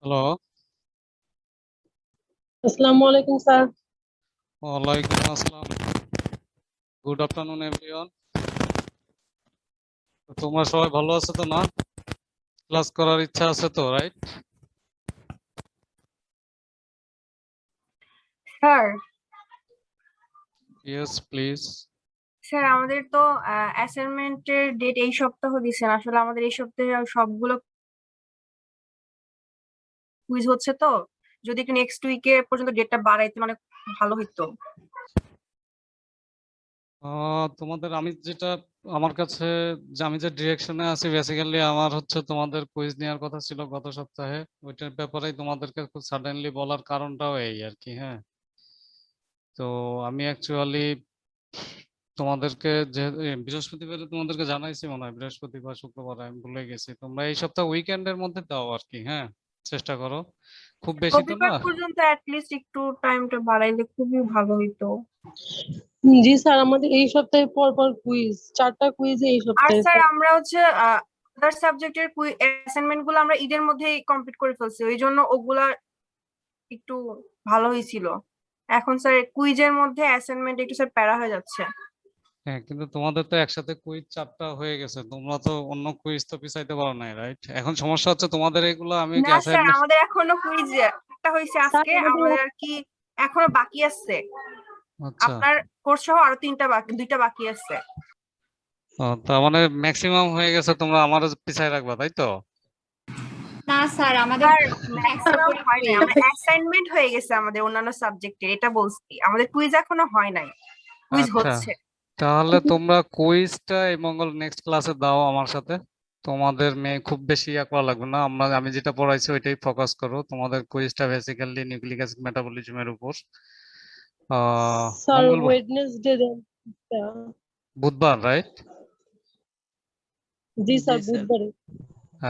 Hello. আসসালামু আলাইকুম sir. ওয়ালাইকুম আসসালাম। Good afternoon everyone. তোমরা সবাই ভালো আছো তো? না, ক্লাস করার ইচ্ছা আছে তো, right? Sir yes please. Sir আমাদের তো অ্যাসাইনমেন্টের ডেট এই সপ্তাহ দিছেন। আসলে আমাদের এই সপ্তাহে সবগুলো কুইজ হচ্ছে, তো যদি একটু নেক্সট উইকে পর্যন্ত ডেটটা বাড়াইতে মানে ভালো হইতো। তোমাদের আমি যেটা আমার কাছে যে আমি যে ডিরেকশনে আছি, বেসিক্যালি আমার হচ্ছে তোমাদের কুইজ নেওয়ার কথা ছিল গত সপ্তাহে। ওইটার ব্যাপারেই তোমাদেরকে খুব সাডেনলি বলার কারণটাও এই আর কি। হ্যাঁ, তো আমি অ্যাকচুয়ালি তোমাদেরকে যে বৃহস্পতিবারে তোমাদেরকে জানাইছি মনে হয়, বৃহস্পতিবার শুক্রবার আমি ভুলে গেছি। তোমরা এই সপ্তাহ উইকেন্ডের মধ্যে দাও আর কি। হ্যাঁ, চেষ্টা করো, খুব বেশি তো রবিবার না। পর্যন্ত অ্যাটলিস্ট একটু টাইমটা বাড়াইলে খুবই ভালো হইতো। জি স্যার, আমাদের এই সপ্তাহে পর পর কুইজ, 4টা কুইজ এই আর সপ্তাহে স্যার স্যার। আমরা হচ্ছে আদার সাবজেক্টের অ্যাসাইনমেন্ট গুলো আমরা ঈদের মধ্যেই কমপ্লিট করে ফেলছি, ওই জন্য ওগুলা একটু ভালো হয়েছিল। এখন স্যার কুইজের মধ্যে অ্যাসাইনমেন্ট একটু স্যার প্যারা হয়ে যাচ্ছে। হ্যাঁ, কিন্তু তোমাদের তো একসাথে কুইজ 4টা হয়ে গেছে, তোমরা তো অন্য কুইজ তো পিছাইতে পারো নাই, রাইট? এখন সমস্যা হচ্ছে তোমাদের এগুলো আমি না স্যার, অ্যাসাইনমেন্ট। আমাদের এখনো কুইজ একটা হয়েছে স্যার আজকে, আমাদের আমাদের আর কি এখনো বাকি আছে। আচ্ছা, আপনার কোর্স সহ আরো 2টা বাকি আছে। তার মানে ম্যাক্সিমাম হয়ে গেছে, তোমরা আমারও পিছাই রাখবা তাই তো? না স্যার, আমাদের আর একটার ম্যাক্সিমাম উপরে হয় নাই, quiz। আমরা অ্যাসাইনমেন্ট হয়ে গেছে আমাদের অন্যান্য সাবজেক্টের, এটা বলছি। আমাদের কুইজ এখনো হয় নাই, কুইজ আচ্ছা, হচ্ছে। তাহলে তোমরা কুইজটা এই মঙ্গল নেক্সট ক্লাসে দাও আমার সাথে। তোমাদের মেয়ে খুব বেশি ইয়া করা লাগবে না, আমি যেটা পড়াইছি ওইটাই ফোকাস করো। তোমাদের কুইজটা বেসিক্যালি নিউক্লিক অ্যাসিড মেটাবলিজমের উপর। স্যার মঙ্গলবার, ওয়েডনেসডে দেন। বুধবার, রাইট? জি স্যার, বুধবারে।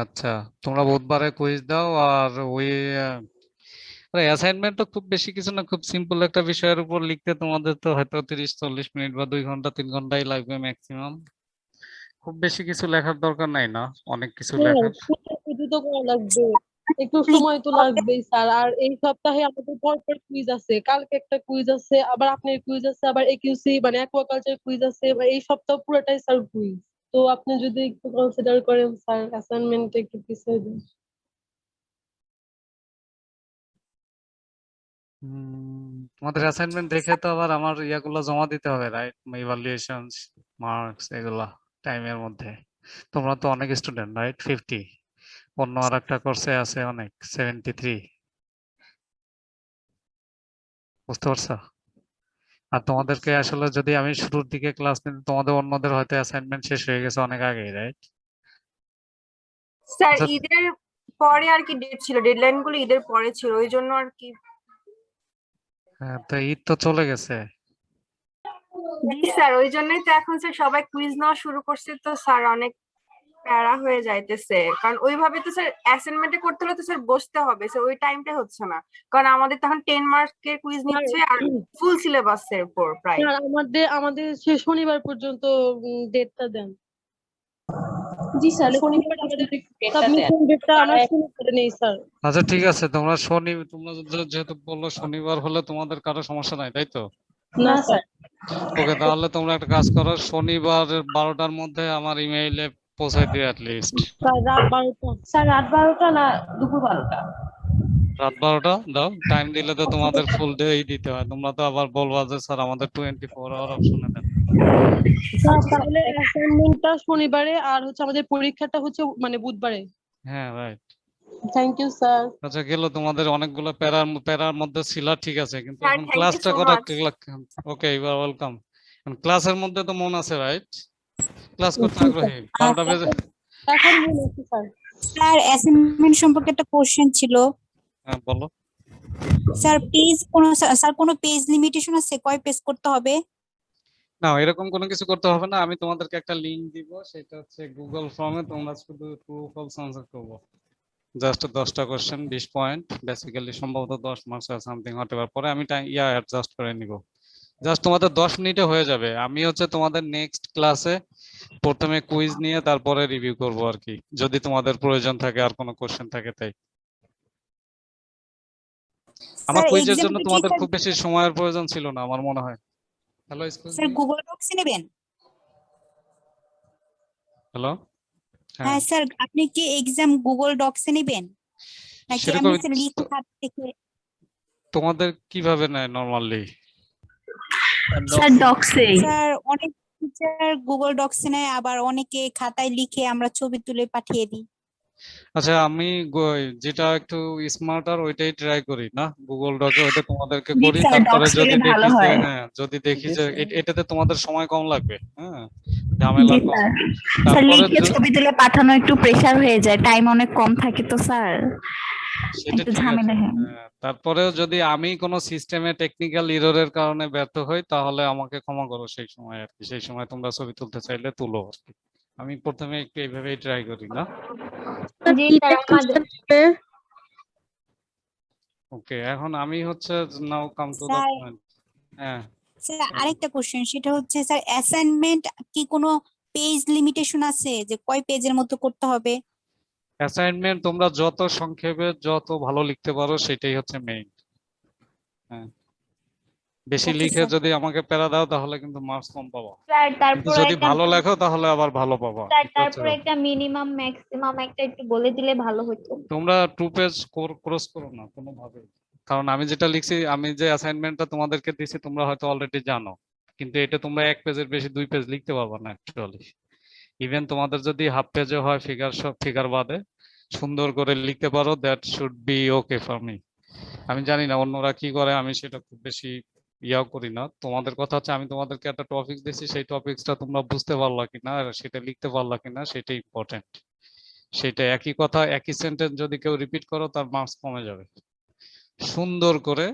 আচ্ছা, তোমরা বুধবারে কুইজ দাও। আর ওই অ্যাসাইনমেন্ট তো খুব বেশি কিছু না, খুব সিম্পল একটা বিষয়ের উপর লিখতে তোমাদের তো হয়তো 30-40 মিনিট বা 2 ঘন্টা 3 ঘন্টাই লাগবে ম্যাক্সিমাম। খুব বেশি কিছু লেখার দরকার নাই না, অনেক কিছু হ্যাঁ, লেখার। খুঁটাখুটি তো করা লাগবে, একটু সময় তো লাগবেই স্যার। আর এই সপ্তাহে আমাদের পর পর কুইজ আছে, কালকে একটা কুইজ আছে, আবার আপনার কুইজ আছে, আবার একিউসি মানে অ্যাকুয়াকালচার কুইজ আছে। এবার এই সপ্তাহ পুরোটাই স্যার কুইজ। তো আপনি যদি একটু কনসিডার করেন স্যার, অ্যাসাইনমেন্ট একটু পিছিয়ে দিন। তোমাদের অ্যাসাইনমেন্ট দেখে তো আবার আমার ইয়াগুলো জমা দিতে হবে, রাইট? ইভালুয়েশন, মার্কস, এগুলা টাইমের মধ্যে। তোমরা তো অনেক স্টুডেন্ট, রাইট? 50, অন্য আর একটা কোর্সে আছে অনেক 73, বুঝতে পারছো? আর তোমাদেরকে আসলে যদি আমি শুরুর দিকে ক্লাস নিতে, তোমাদের অন্যদের হয়তো অ্যাসাইনমেন্ট শেষ হয়ে গেছে অনেক আগেই, রাইট? স্যার আচ্ছা, ঈদের পরে আর কি ডেট ছিল, ডেডলাইন গুলো ঈদের পরে ছিল, ওই জন্য আর কি। হ্যাঁ, তো ঈদ তো চলে গেছে। জি স্যার, ওই জন্যই তো এখন স্যার সবাই কুইজ নেওয়া শুরু করছে, তো স্যার অনেক প্যারা হয়ে যাইতেছে। কারণ ওইভাবে তো স্যার অ্যাসাইনমেন্টে করতে হলে তো স্যার বসতে হবে, স্যার ওই টাইমটা হচ্ছে না। কারণ আমাদের তখন 10 মার্কের কুইজ স্যার নিচ্ছে আর ফুল সিলেবাসের উপর প্রায়। স্যার আমাদের আমাদের সে শনিবার পর্যন্ত ডেটটা দেন। জি স্যার, শনিবার আমাদের সাবমিশন ডেটটা আমরা শনিবারে নেই স্যার। আচ্ছা ঠিক আছে, তোমরা যেহেতু বললো শনিবার হলে তোমাদের কারো সমস্যা নাই তাই তো? না স্যার। ওকে, তাহলে তোমরা একটা কাজ করো, শনিবার 12টার মধ্যে আমার ইমেইলে পৌঁছাই দিও অ্যাটলিস্ট। স্যার রাত 12টা। স্যার রাত 12টা না দুপুর 12টা? রাত 12টা দাও, টাইম দিলে তো তোমাদের ফুল ডেই দিতে হয়, তোমরা তো আবার বলবা যে স্যার আমাদের 24 আওয়ার অপশনে দেন। স্যার তাহলে অ্যাসাইনমেন্টটা শনিবারে, আর হচ্ছে আমাদের পরীক্ষাটা হচ্ছে মানে বুধবারে। হ্যাঁ, রাইট। Thank you sir. আচ্ছা, গেল তোমাদের অনেকগুলো প্যারার প্যারার মধ্যে ছিল, ঠিক আছে, কিন্তু স্যার এখন থ্যাংক ইউ ক্লাসটা সো করা। Much. Okay, you are welcome. ক্লাসের মধ্যে তো মন আছে, রাইট? ক্লাস করতে জি স্যার। আগ্রহী 12টা বেজে। এখন মনে আছে স্যার। স্যার অ্যাসাইনমেন্ট সম্পর্কে একটা কোশ্চেন ছিল। হ্যাঁ, বলো। স্যার কোনো পেজ লিমিটেশন আছে, কয় পেজ করতে হবে? না, এরকম কোনো কিছু করতে হবে না, আমি তোমাদেরকে একটা লিংক দিব, সেটা হচ্ছে গুগল ফর্মে তোমরা শুধু ট্রু ফলস আনসার করবো। জাস্ট 10টা কোশ্চেন, 20 পয়েন্ট, বেসিক্যালি সম্ভবত 10 মার্কস আর সামথিং হতে পারে, পরে আমি অ্যাডজাস্ট করে নিব। জাস্ট তোমাদের 10 মিনিটে হয়ে যাবে। আমি হচ্ছে তোমাদের নেক্সট ক্লাসে প্রথমে কুইজ নিয়ে তারপরে রিভিউ করব আর কি, যদি তোমাদের প্রয়োজন থাকে আর কোনো কোশ্চেন থাকে তাই। আমার স্যার কুইজের এক্সাম জন্য কি তোমাদের স্যার খুব বেশি সময়ের প্রয়োজন ছিল না আমার মনে হয়। Hello excuse sir me, Google ডক্সে নেবেন? হ্যালো। হ্যাঁ, হ্যাঁ স্যার, আপনি কি এক্সাম গুগল ডক্সে নেবেন নাকি সেরকম এমনি স্যার লিখে খাতা থেকে? তোমাদের কিভাবে নেয় নরমালি? স্যার ডক্সে স্যার অনেক টিচার গুগল ডক্সে নেয়, আবার অনেকে খাতায় লিখে আমরা ছবি তুলে পাঠিয়ে দিই। আচ্ছা, আমি যেটা একটু স্মার্টার ওইটাই ট্রাই করি না, গুগল ডকে ওইটা তোমাদেরকে জি করি, স্যার তারপরে ডক্স যদি থেকে ভালো দেখি যে হয়। হ্যাঁ যদি দেখি যে এটাতে তোমাদের সময় কম লাগবে, হ্যাঁ জি ঝামেলা কম, স্যার। স্যার তারপরে লিখে ছবি তুলে পাঠানো একটু প্রেসার হয়ে যায়, টাইম অনেক কম থাকে তো স্যার, সেটা একটু ঠিক আছে। ঝামেলা হয়। হ্যাঁ, তারপরেও যদি আমি কোনো সিস্টেমে টেকনিক্যাল এররের কারণে ব্যর্থ হই তাহলে আমাকে ক্ষমা করো সেই সময় আর কি, সেই সময় তোমরা ছবি তুলতে চাইলে তুলো আর কি। আমি প্রথমে একটু এইভাবেই ট্রাই করি না। জি স্যার রিটেক আমাদের কোশ্চেন হবে। ওকে, এখন আমি হচ্ছে now come to the sir point. হ্যাঁ, স্যার আরেকটা কোশ্চেন, সেটা হচ্ছে স্যার অ্যাসাইনমেন্ট কি কোনো পেজ লিমিটেশন আছে যে কয় পেজের মতো করতে হবে? অ্যাসাইনমেন্ট তোমরা যত সংক্ষেপে যত ভালো লিখতে পারো সেটাই হচ্ছে মেইন। হ্যাঁ, বেশি ওকে লিখে স্যার। যদি আমাকে প্যারা দাও তাহলে কিন্তু মার্কস কম পাবো, স্যার কিন্তু তারপর যদি একটা ভালো লেখো তাহলে আবার ভালো পাবো। স্যার বুঝতে পারছো? তারপর একটা মিনিমাম ম্যাক্সিমাম একটা একটু বলে দিলে ভালো হতো। তোমরা 2 পেজ ক্রস করো না কোনোভাবে, কারণ আমি যেটা লিখছি, আমি যে অ্যাসাইনমেন্টটা তোমাদেরকে দিছি তোমরা হয়তো অলরেডি জানো, কিন্তু এটা তোমরা 1 পেজের বেশি 2 পেজ লিখতে পারবে না অ্যাকচুয়ালি। ইভেন তোমাদের যদি হাফ পেজে হয় ফিগার, সব ফিগার বাদে সুন্দর করে লিখতে পারো, that should B okay for me. আমি জানি না অন্যরা কি করে, আমি সেটা খুব বেশি ইয়াও করি না। তোমাদের কথা হচ্ছে আমি তোমাদেরকে একটা টপিক দিচ্ছি, সেই টপিকসটা তোমরা বুঝতে পারলা কিনা আর সেটা লিখতে পারলা কিনা সেটা ইম্পর্টেন্ট। সেটা একই কথা একই সেন্টেন্স যদি কেউ রিপিট করো তার মার্কস কমে যাবে। সুন্দর করে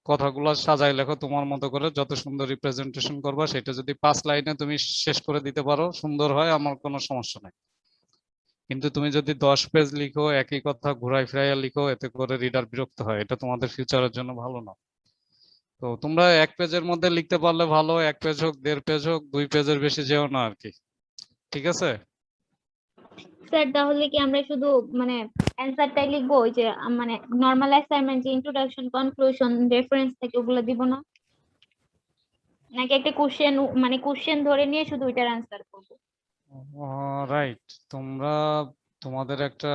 কথাগুলো সাজাই লেখো তোমার মতো করে, যত সুন্দর রিপ্রেজেন্টেশন করবা সেটা যদি 5 লাইনে তুমি শেষ করে দিতে পারো সুন্দর হয়, আমার কোনো সমস্যা নাই। কিন্তু তুমি যদি 10 পেজ লিখো, একই কথা ঘুরাই ফিরাইয়া লিখো, এতে করে রিডার বিরক্ত হয়, এটা তোমাদের ফিউচারের জন্য ভালো না। তো তোমরা 1 পেজের মধ্যে লিখতে পারলে ভালো, 1 পেজ হোক 1.5 পেজ হোক, 2 পেজের বেশি যেও না আর কি। ঠিক আছে? স্যার তাহলে কি আমরা শুধু মানে অ্যান্সারটাই লিখবো, ওই যে মানে নর্মাল অ্যাসাইনমেন্ট যে ইন্ট্রোডাকশন কনক্লুশন রেফারেন্স থেকে ওগুলো দিব না, নাকি একটা কোশ্চেন মানে কোশ্চেন ধরে নিয়ে শুধু ওইটার অ্যান্সার করবো? রাইট, তোমরা তোমাদের একটা,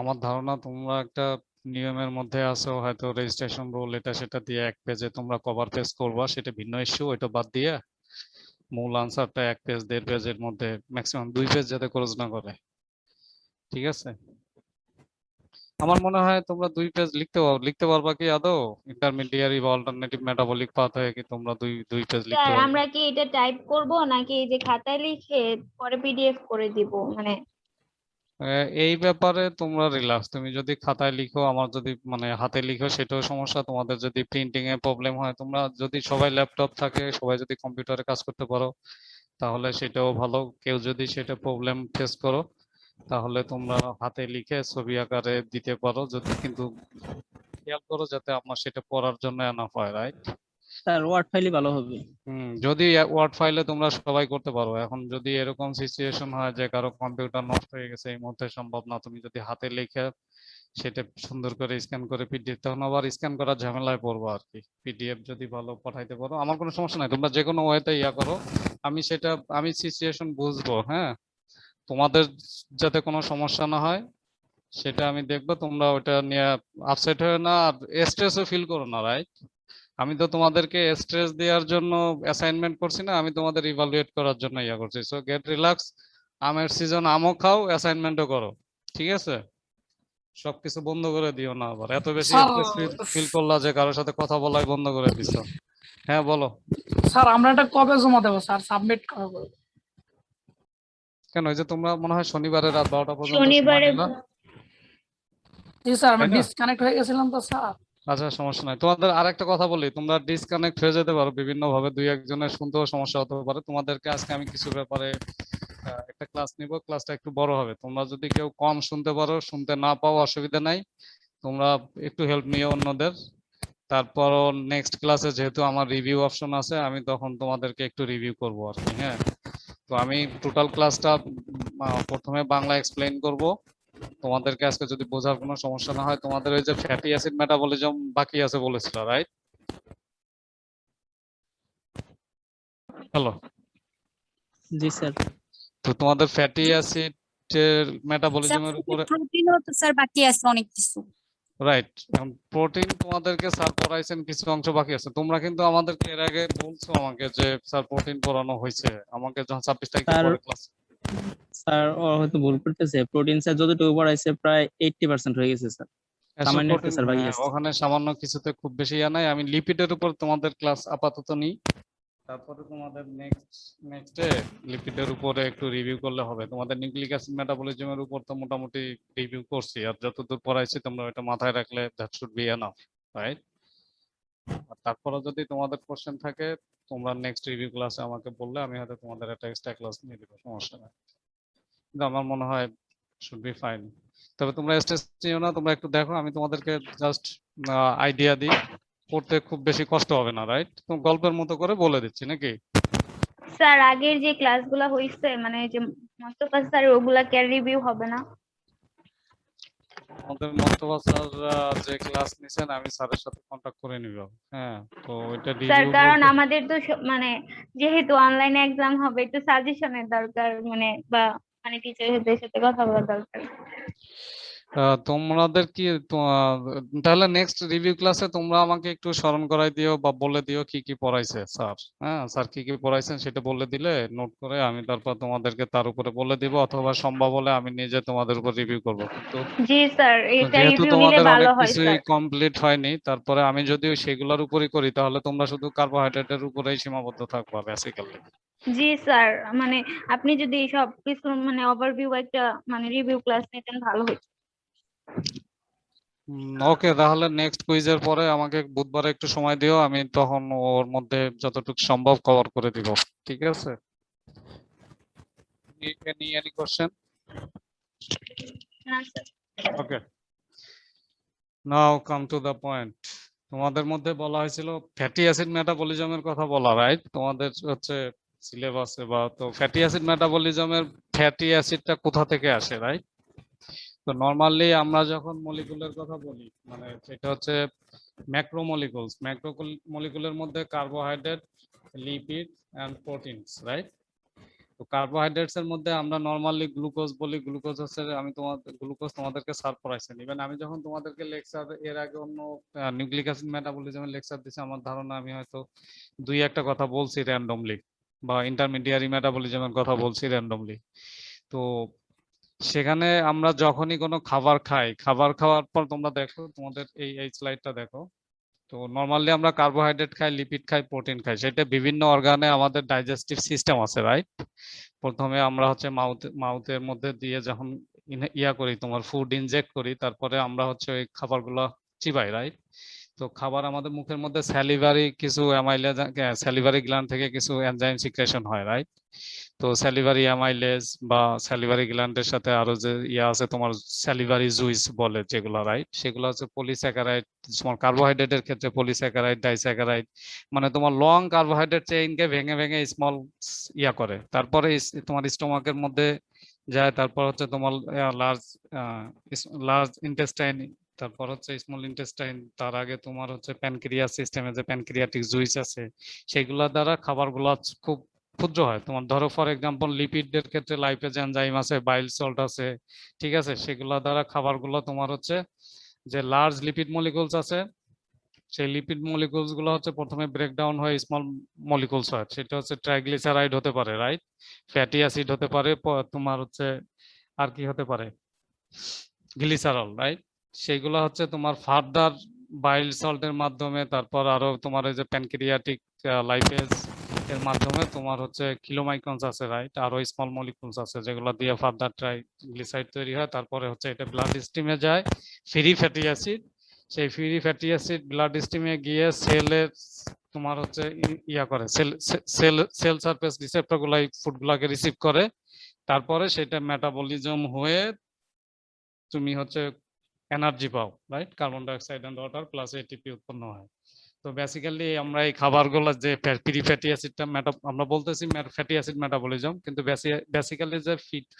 আমার ধারণা তোমরা একটা নিয়মের মধ্যে আছো হয়তো, রেজিস্ট্রেশন রুল এটা সেটা দিয়ে 1 পেজে তোমরা কভার পেজ করবা, সেটা ভিন্ন ইস্যু, ওইটা বাদ দিয়ে মূল আনসারটা 1 পেজ 1.5 পেজের মধ্যে, ম্যাক্সিমাম 2 পেজ যাতে ক্রস না করে। ঠিক আছে? আমার মনে হয় তোমরা 2 পেজ লিখতে পারবা কি আদৌ? ইন্টারমিডিয়ারি বা অল্টারনেটিভ মেটাবলিক পাথ হয়ে কি তোমরা দুই পেজ লিখতে স্যার পারবে? আমরা কি এটা টাইপ করব নাকি এই যে খাতায় লিখে পরে পিডিএফ করে দিব মানে? এই ব্যাপারে তোমরা রিল্যাক্স, তুমি যদি খাতায় লিখো, আমার যদি মানে হাতে লিখো সেটাও সমস্যা, তোমাদের যদি প্রিন্টিং এ প্রবলেম হয়, তোমরা যদি সবাই ল্যাপটপ থাকে, সবাই যদি কম্পিউটারে কাজ করতে পারো তাহলে সেটাও ভালো। কেউ যদি সেটা প্রবলেম ফেস করো তাহলে তোমরা হাতে লিখে ছবি আকারে দিতে পারো, যদি কিন্তু খেয়াল করো যাতে আমার সেটা পড়ার জন্য এনাফ হয়, রাইট? স্যার ওয়ার্ড ফাইলই ভালো হবে। যদি ওয়ার্ড ফাইলে তোমরা সবাই করতে পারো। এখন যদি এরকম সিচুয়েশন হয় যে কারো কম্পিউটার নষ্ট হয়ে গেছে, এই মুহূর্তে সম্ভব না, তুমি যদি হাতে লিখে সেটা সুন্দর করে স্ক্যান করে পিডিএফ, তখন আবার স্ক্যান করার ঝামেলায় পড়বো আর কি। পিডিএফ যদি ভালো পাঠাইতে পারো আমার কোনো সমস্যা নাই, তোমরা যে কোনো ওয়েতে ইয়া করো, আমি সিচুয়েশন বুঝবো। হ্যাঁ, তোমাদের যাতে কোনো সমস্যা না হয় সেটা আমি দেখবো, তোমরা ওটা নিয়ে আপসেট হয়ে না আর স্ট্রেসও ফিল করো না, রাইট? আমি তো তোমাদেরকে স্ট্রেস দেওয়ার জন্য অ্যাসাইনমেন্ট করছি না, আমি তোমাদের ইভালুয়েট করার জন্য ইয়া করছি। সো গেট রিল্যাক্স, আমের সিজন আমও খাও, অ্যাসাইনমেন্টও করো। ঠিক আছে? সবকিছু বন্ধ করে দিও না, আবার এত বেশি স্যার স্ট্রেস ফিল করলা যে কারোর সাথে কথা বলাই বন্ধ করে দিছো। হ্যাঁ বলো। স্যার আমরা এটা কবে জমা দেবো স্যার, সাবমিট কবে করবো? কেন, ওই যে তোমরা মনে হয় শনিবারে রাত 12টা পর্যন্ত সময় শনিবারে নিলা, জি স্যার আমি তাই না? ডিসকানেক্ট হয়ে গেছিলাম তো স্যার। আচ্ছা, সমস্যা নাই। তোমাদের আরেকটা কথা বলি, তোমরা ডিসকানেক্ট হয়ে যেতে পারো বিভিন্ন ভাবে, 2-1 জনের শুনতেও সমস্যা হতে পারে। তোমাদেরকে আজকে আমি কিছু ব্যাপারে একটা ক্লাস নিব, ক্লাসটা একটু বড় হবে। তোমরা যদি কেউ কম শুনতে পারো, শুনতে না পাও, অসুবিধা নাই, তোমরা একটু হেল্প নিও অন্যদের। তারপরও নেক্সট ক্লাসে যেহেতু আমার রিভিউ অপশন আছে, আমি তখন তোমাদেরকে একটু রিভিউ করব আর কি। হ্যাঁ, তো আমি টোটাল ক্লাসটা প্রথমে বাংলা এক্সপ্লেইন করব, তোমাদেরকে আজকে যদি বোঝার কোনো সমস্যা না হয়, তোমাদের ওই যে ফ্যাটি অ্যাসিড মেটাবলিজম বাকি আছে বলেছিল, রাইট? হ্যালো, জি স্যার। তো তোমাদের ফ্যাটি অ্যাসিড এর মেটাবলিজমের উপরে, প্রোটিনও তো স্যার বাকি আছে অনেক কিছু। রাইট? এখন প্রোটিন তোমাদেরকে স্যার পড়াইছেন, কিছু অংশ বাকি আছে। তোমরা কিন্তু আমাদেরকে এর আগে বলছো আমাকে যে স্যার প্রোটিন পড়ানো হয়েছে, আমাকে যখন 26 তারিখে স্যার পরে ক্লাস। স্যার ও হয়তো ভুল করতেছে, প্রোটিন স্যার যতটুকু পড়াইছে প্রায় 80% হয়ে গেছে স্যার, সামান্য একটা প্রোটিন, স্যার বাকি আছে। ওখানে সামান্য কিছুতে খুব বেশি ইয়া নাই। আমি লিপিডের উপর তোমাদের ক্লাস আপাতত নিই, তারপরে তোমাদের নেক্সটে লিপিডের উপরে একটু রিভিউ করলে হবে। তোমাদের নিউক্লিক অ্যাসিড মেটাবলিজমের উপর তো মোটামুটি রিভিউ করছি, আর যতদূর পড়াইছি তোমরা এটা মাথায় রাখলে that should be enough, right? আর তারপরে যদি তোমাদের কোশ্চেন থাকে, তোমরা নেক্সট রিভিউ ক্লাসে আমাকে বললে আমি হয়তো তোমাদের একটা এক্সট্রা ক্লাস নিয়ে দিব, সমস্যা নেই। কিন্তু আমার মনে হয় শুড বি ফাইন। তবে তোমরা স্ট্রেস নিও না, তোমরা একটু দেখো, আমি তোমাদেরকে জাস্ট আইডিয়া দিই, পড়তে খুব বেশি কষ্ট হবে না, রাইট? তো গল্পের মতো করে বলে দিচ্ছি নাকি? স্যার আগের যে ক্লাসগুলো হইছে মানে যে মোস্তফা স্যার ওগুলা কে রিভিউ হবে না? আমাদের মোস্তফা স্যার যে ক্লাস নিছেন, আমি স্যারের সাথে কন্টাক্ট করে নিব। হ্যাঁ, তো এটা স্যার রিভিউ কারণ বলতে আমাদের তো মানে যেহেতু অনলাইনে এক্সাম হবে একটু সাজেশনের দরকার, মানে বা মানে টিচারদের সাথে কথা বলার দরকার। তোমাদের কি তাহলে নেক্সট রিভিউ ক্লাসে তোমরা আমাকে একটু স্মরণ করাই দিও বা বলে দিও কি কি পড়াইছে স্যার। হ্যাঁ, স্যার কি কি পড়াইছেন সেটা বলে দিলে নোট করে আমি তারপর তোমাদেরকে তার উপরে বলে দিব, অথবা সম্ভব হলে আমি নিজে তোমাদের উপর রিভিউ করব। কিন্তু জি স্যার, এটা যেহেতু রিভিউ নিলে তোমাদের ভালো অনেক হয় কিছুই স্যার। কমপ্লিট হয়নি, তারপরে আমি যদি সেগুলোর উপরই করি তাহলে তোমরা শুধু কার্বোহাইড্রেটের উপরেই সীমাবদ্ধ থাকবা বেসিক্যালি। জি স্যার, মানে আপনি যদি সব কিছু মানে ওভারভিউ একটা মানে রিভিউ ক্লাস নিতেন ভালো হতো। ওকে, তাহলে নেক্সট কুইজের পরে আমাকে বুধবারে একটু সময় দিও, আমি তখন ওর মধ্যে যতটুকু সম্ভব কভার করে দিব, ঠিক আছে? Any question? না sir. Okay. Now come to the point. তোমাদের মধ্যে বলা হয়েছিল ফ্যাটি অ্যাসিড মেটাবলিজমের কথা বলা, রাইট? তোমাদের হচ্ছে সিলেবাসে বা তো ফ্যাটি অ্যাসিড মেটাবলিজমের ফ্যাটি অ্যাসিডটা কোথা থেকে আসে, রাইট? তো নরমালি আমরা যখন মলিকুলের কথা বলি, মানে সেটা হচ্ছে ম্যাক্রোমলিকুলস, ম্যাক্রোমলিকুলের মধ্যে carbohydrate, lipid and proteins, right? তো কার্বোহাইড্রেটস এর মধ্যে আমরা নরমালি গ্লুকোজ বলি। গ্লুকোজ হচ্ছে, আমি তোমাদেরকে স্যার পড়াইছেন। ইভেন আমি যখন তোমাদেরকে লেকচার এর আগে অন্য নিউক্লিক অ্যাসিড মেটাবলিজমের লেকচার দিছি, আমার ধারণা আমি হয়তো দুই একটা কথা বলছি র্যান্ডমলি, বা ইন্টারমিডিয়ারি মেটাবলিজমের কথা বলছি র্যান্ডমলি। তো সেখানে আমরা যখনই কোনো খাবার খাই, খাবার খাওয়ার পর তোমরা দেখো, তোমাদের এই স্লাইডটা দেখো, তো নরমালি আমরা কার্বোহাইড্রেট খাই, লিপিড খাই, প্রোটিন খাই। সেটা বিভিন্ন অর্গানে আমাদের ডাইজেস্টিভ সিস্টেম আছে, রাইট? প্রথমে আমরা হচ্ছে মাউথের মধ্যে দিয়ে যখন ইয়া করি, তোমার ফুড ইনজেক্ট করি, তারপরে আমরা হচ্ছে ওই খাবারগুলো চিবাই, রাইট? তো খাবার আমাদের মুখের মধ্যে স্যালিভারি কিছু অ্যামাইলেজ, স্যালিভারি গ্ল্যান্ড থেকে কিছু এনজাইম সিক্রেশন হয়, রাইট? তো স্যালিভারি অ্যামাইলেজ বা স্যালিভারি গ্ল্যান্ডের সাথে আরো যে ইয়া আছে তোমার স্যালিভারি জুইস বলে যেগুলো, রাইট? সেগুলো হচ্ছে পলিস্যাকারাইড। তোমার কার্বোহাইড্রেটের ক্ষেত্রে পলিস্যাকারাইড, ডাইস্যাকারাইড, মানে তোমার লং কার্বোহাইড্রেট চেইনকে ভেঙে ভেঙে স্মল ইয়া করে, তারপরে তোমার স্টোমাকের মধ্যে যায়, তারপর হচ্ছে তোমার লার্জ লার্জ ইন্টেস্টাইন, তারপর হচ্ছে স্মল ইন্টেস্টাইন, তার আগে তোমার হচ্ছে প্যানক্রিয়াস সিস্টেমে যে প্যানক্রিয়াটিক জুইস আছে, সেগুলা দ্বারা খাবারগুলো খুব ক্ষুদ্র হয়। তোমার ধরো ফর এক্সাম্পল লিপিডের ক্ষেত্রে লাইপেজ এনজাইম আছে, বাইল সল্ট আছে, ঠিক আছে? সেগুলা দ্বারা খাবারগুলো তোমার হচ্ছে যে লার্জ লিপিড মলিকুলস আছে, সেই লিপিড মলিকুলস গুলো হচ্ছে প্রথমে ব্রেকডাউন হয়ে স্মল মলিকুলস হয়। সেটা হচ্ছে ট্রাইগ্লিসারাইড হতে পারে, রাইট? ফ্যাটি অ্যাসিড হতে পারে, তোমার হচ্ছে আর কি হতে পারে, গ্লিসারল, রাইট? সেগুলো হচ্ছে তোমার ফার্দার বাইল সল্টের মাধ্যমে, তারপর আরো তোমার এই যে প্যানক্রিয়াটিক লাইপেজ এর মাধ্যমে তোমার হচ্ছে কিলোমাইক্রনস আছে, রাইট? আরো স্মল মলিকুলস আছে যেগুলো দিয়ে ফার্দার ট্রাইগ্লিসারাইড তৈরি হয়। তারপরে হচ্ছে এটা ব্লাড স্ট্রিমে যায়, ফ্রি ফ্যাটি অ্যাসিড। সেই ফ্রি ফ্যাটি অ্যাসিড ব্লাড স্ট্রিমে গিয়ে সেলের তোমার হচ্ছে ইয়া করে, সেল সারফেস রিসেপ্টর গুলাই ফুড গুলাকে রিসিভ করে, তারপরে সেটা মেটাবলিজম হয়ে তুমি হচ্ছে এনার্জি পাও, right? Carbon die oxide and water plus ATP উৎপন্ন হয়। তো বেসিক্যালি আমরা এই খাবারগুলো যে প্রি ফ্যাটি অ্যাসিডটা আমরা বলতেছি ফ্যাটি অ্যাসিড মেটাবলিজম, কিন্তু বেসিক্যালি যে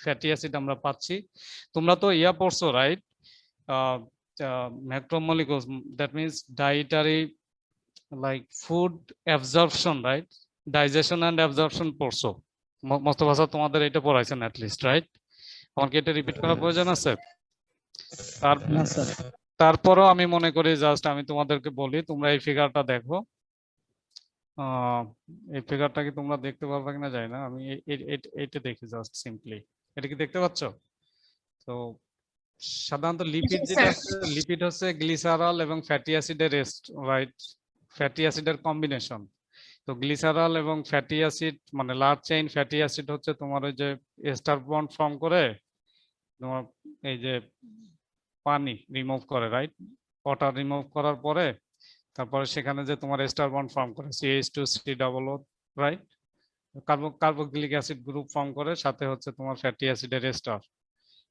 ফ্যাটি অ্যাসিড আমরা পাচ্ছি, তোমরা তো ইয়া পড়ছো right, macromolecules, that means dietary like food absorption right, digestion and absorption পড়ছো মোস্তফা স্যার, তোমাদের এটা পড়াইছেন অ্যাট লিস্ট রাইট? আমার কি এটা রিপিট করার প্রয়োজন আছে? না স্যার। তারপরও আমি মনে করি জাস্ট আমি তোমাদেরকে বলি, তোমরা এই ফিগারটা দেখো। এই ফিগারটা কি তোমরা দেখতে পারবে কিনা জানি না, আমি এইটা দেখি জাস্ট সিম্পলি। এটা কি দেখতে পাচ্ছ? তো সাধারণত লিপিড যেটা আছে, লিপিড হচ্ছে গ্লিসারল এবং ফ্যাটি অ্যাসিডের রেস্ট রাইট, ফ্যাটি অ্যাসিডের কম্বিনেশন। তো গ্লিসারল এবং ফ্যাটি অ্যাসিড মানে লার্জ চেইন ফ্যাটি অ্যাসিড হচ্ছে তোমার ওই যে এস্টার বন্ড ফর্ম করে তোমার এই যে পানি রিমুভ করে রাইট, ওয়াটার রিমুভ করার পরে তারপরে সেখানে যে তোমার এস্টার বন্ড ফর্ম করে CH2COO right, carboxylic acid group form করে, সাথে হচ্ছে তোমার ফ্যাটি অ্যাসিডের এস্টার।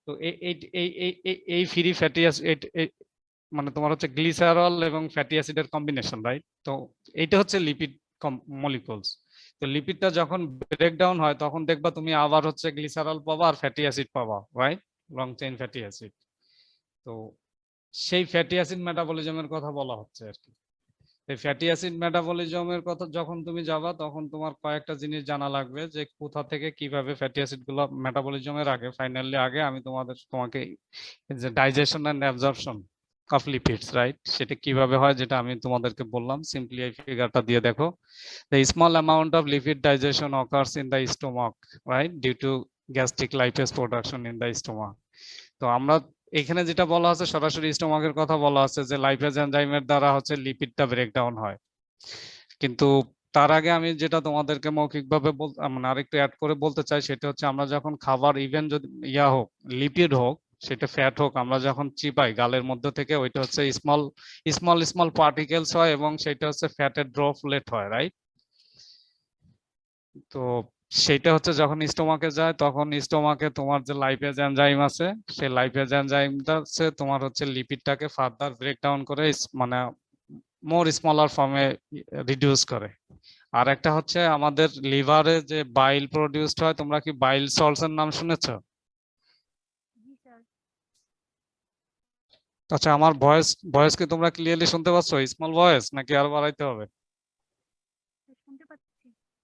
তো এই ফ্রি ফ্যাটি অ্যাসিড মানে তোমার হচ্ছে গ্লিসারল এবং ফ্যাটি অ্যাসিডের কম্বিনেশন রাইট। তো এইটা হচ্ছে লিপিড মলিকুলস। তো লিপিডটা যখন ব্রেকডাউন হয় তখন দেখবা তুমি আবার হচ্ছে গ্লিসারল পাবা আর ফ্যাটি অ্যাসিড পাবা right, long chain fatty acid. তো সেই ফ্যাটি অ্যাসিড মেটাবলিজমের কথা বলা হচ্ছে আর কি। এই ফ্যাটি অ্যাসিড মেটাবলিজমের কথা যখন তুমি যাবা তখন তোমার কয়েকটা জিনিস জানা লাগবে, যে কোথা থেকে কিভাবে ফ্যাটি অ্যাসিড গুলো মেটাবলিজমের আগে ফাইনালি আগে আমি তোমাকে যে digestion and absorption of lipids right, সেটা কিভাবে হয় যেটা আমি তোমাদেরকে বললাম। সিম্পলি এই ফিগারটা দিয়ে দেখো, the small amount of lipid digestion occurs in the stomach right due to gastric lipase production in the stomach. তো আমরা এখানে যেটা বলা আছে সরাসরি স্টোমাকের কথা বলা আছে, যে লাইপেজ এনজাইমের দ্বারা হচ্ছে লিপিডটা ব্রেকডাউন হয়। কিন্তু তার আগে আমি যেটা তোমাদেরকে মৌখিকভাবে মানে আরেকটু অ্যাড করে বলতে চাই, সেটা হচ্ছে আমরা যখন খাবার ইভেন যদি ইয়া হোক লিপিড হোক সেটা ফ্যাট হোক, আমরা যখন চিপাই গালের মধ্যে থেকে ওইটা হচ্ছে স্মল পার্টিকেলস হয় এবং সেটা হচ্ছে ফ্যাটের ড্রপলেট হয় রাইট। তো সেটা হচ্ছে যখন স্টোমাকে যায় তখন স্টোমাকে তোমার যে লাইপেজ এনজাইম আছে, সেই লাইপেজ এনজাইমটা হচ্ছে তোমার হচ্ছে লিপিডটাকে ফার্দার ব্রেকডাউন করে মানে মোর স্মলার ফর্মে রিডিউস করে। আর একটা হচ্ছে আমাদের লিভারে যে বাইল প্রডিউসড হয়, তোমরা কি বাইল সল্টস এর নাম শুনেছো? আচ্ছা, আমার ভয়েস কি তোমরা ক্লিয়ারলি শুনতে পাচ্ছ? স্মল ভয়েস নাকি আরো বাড়াইতে হবে?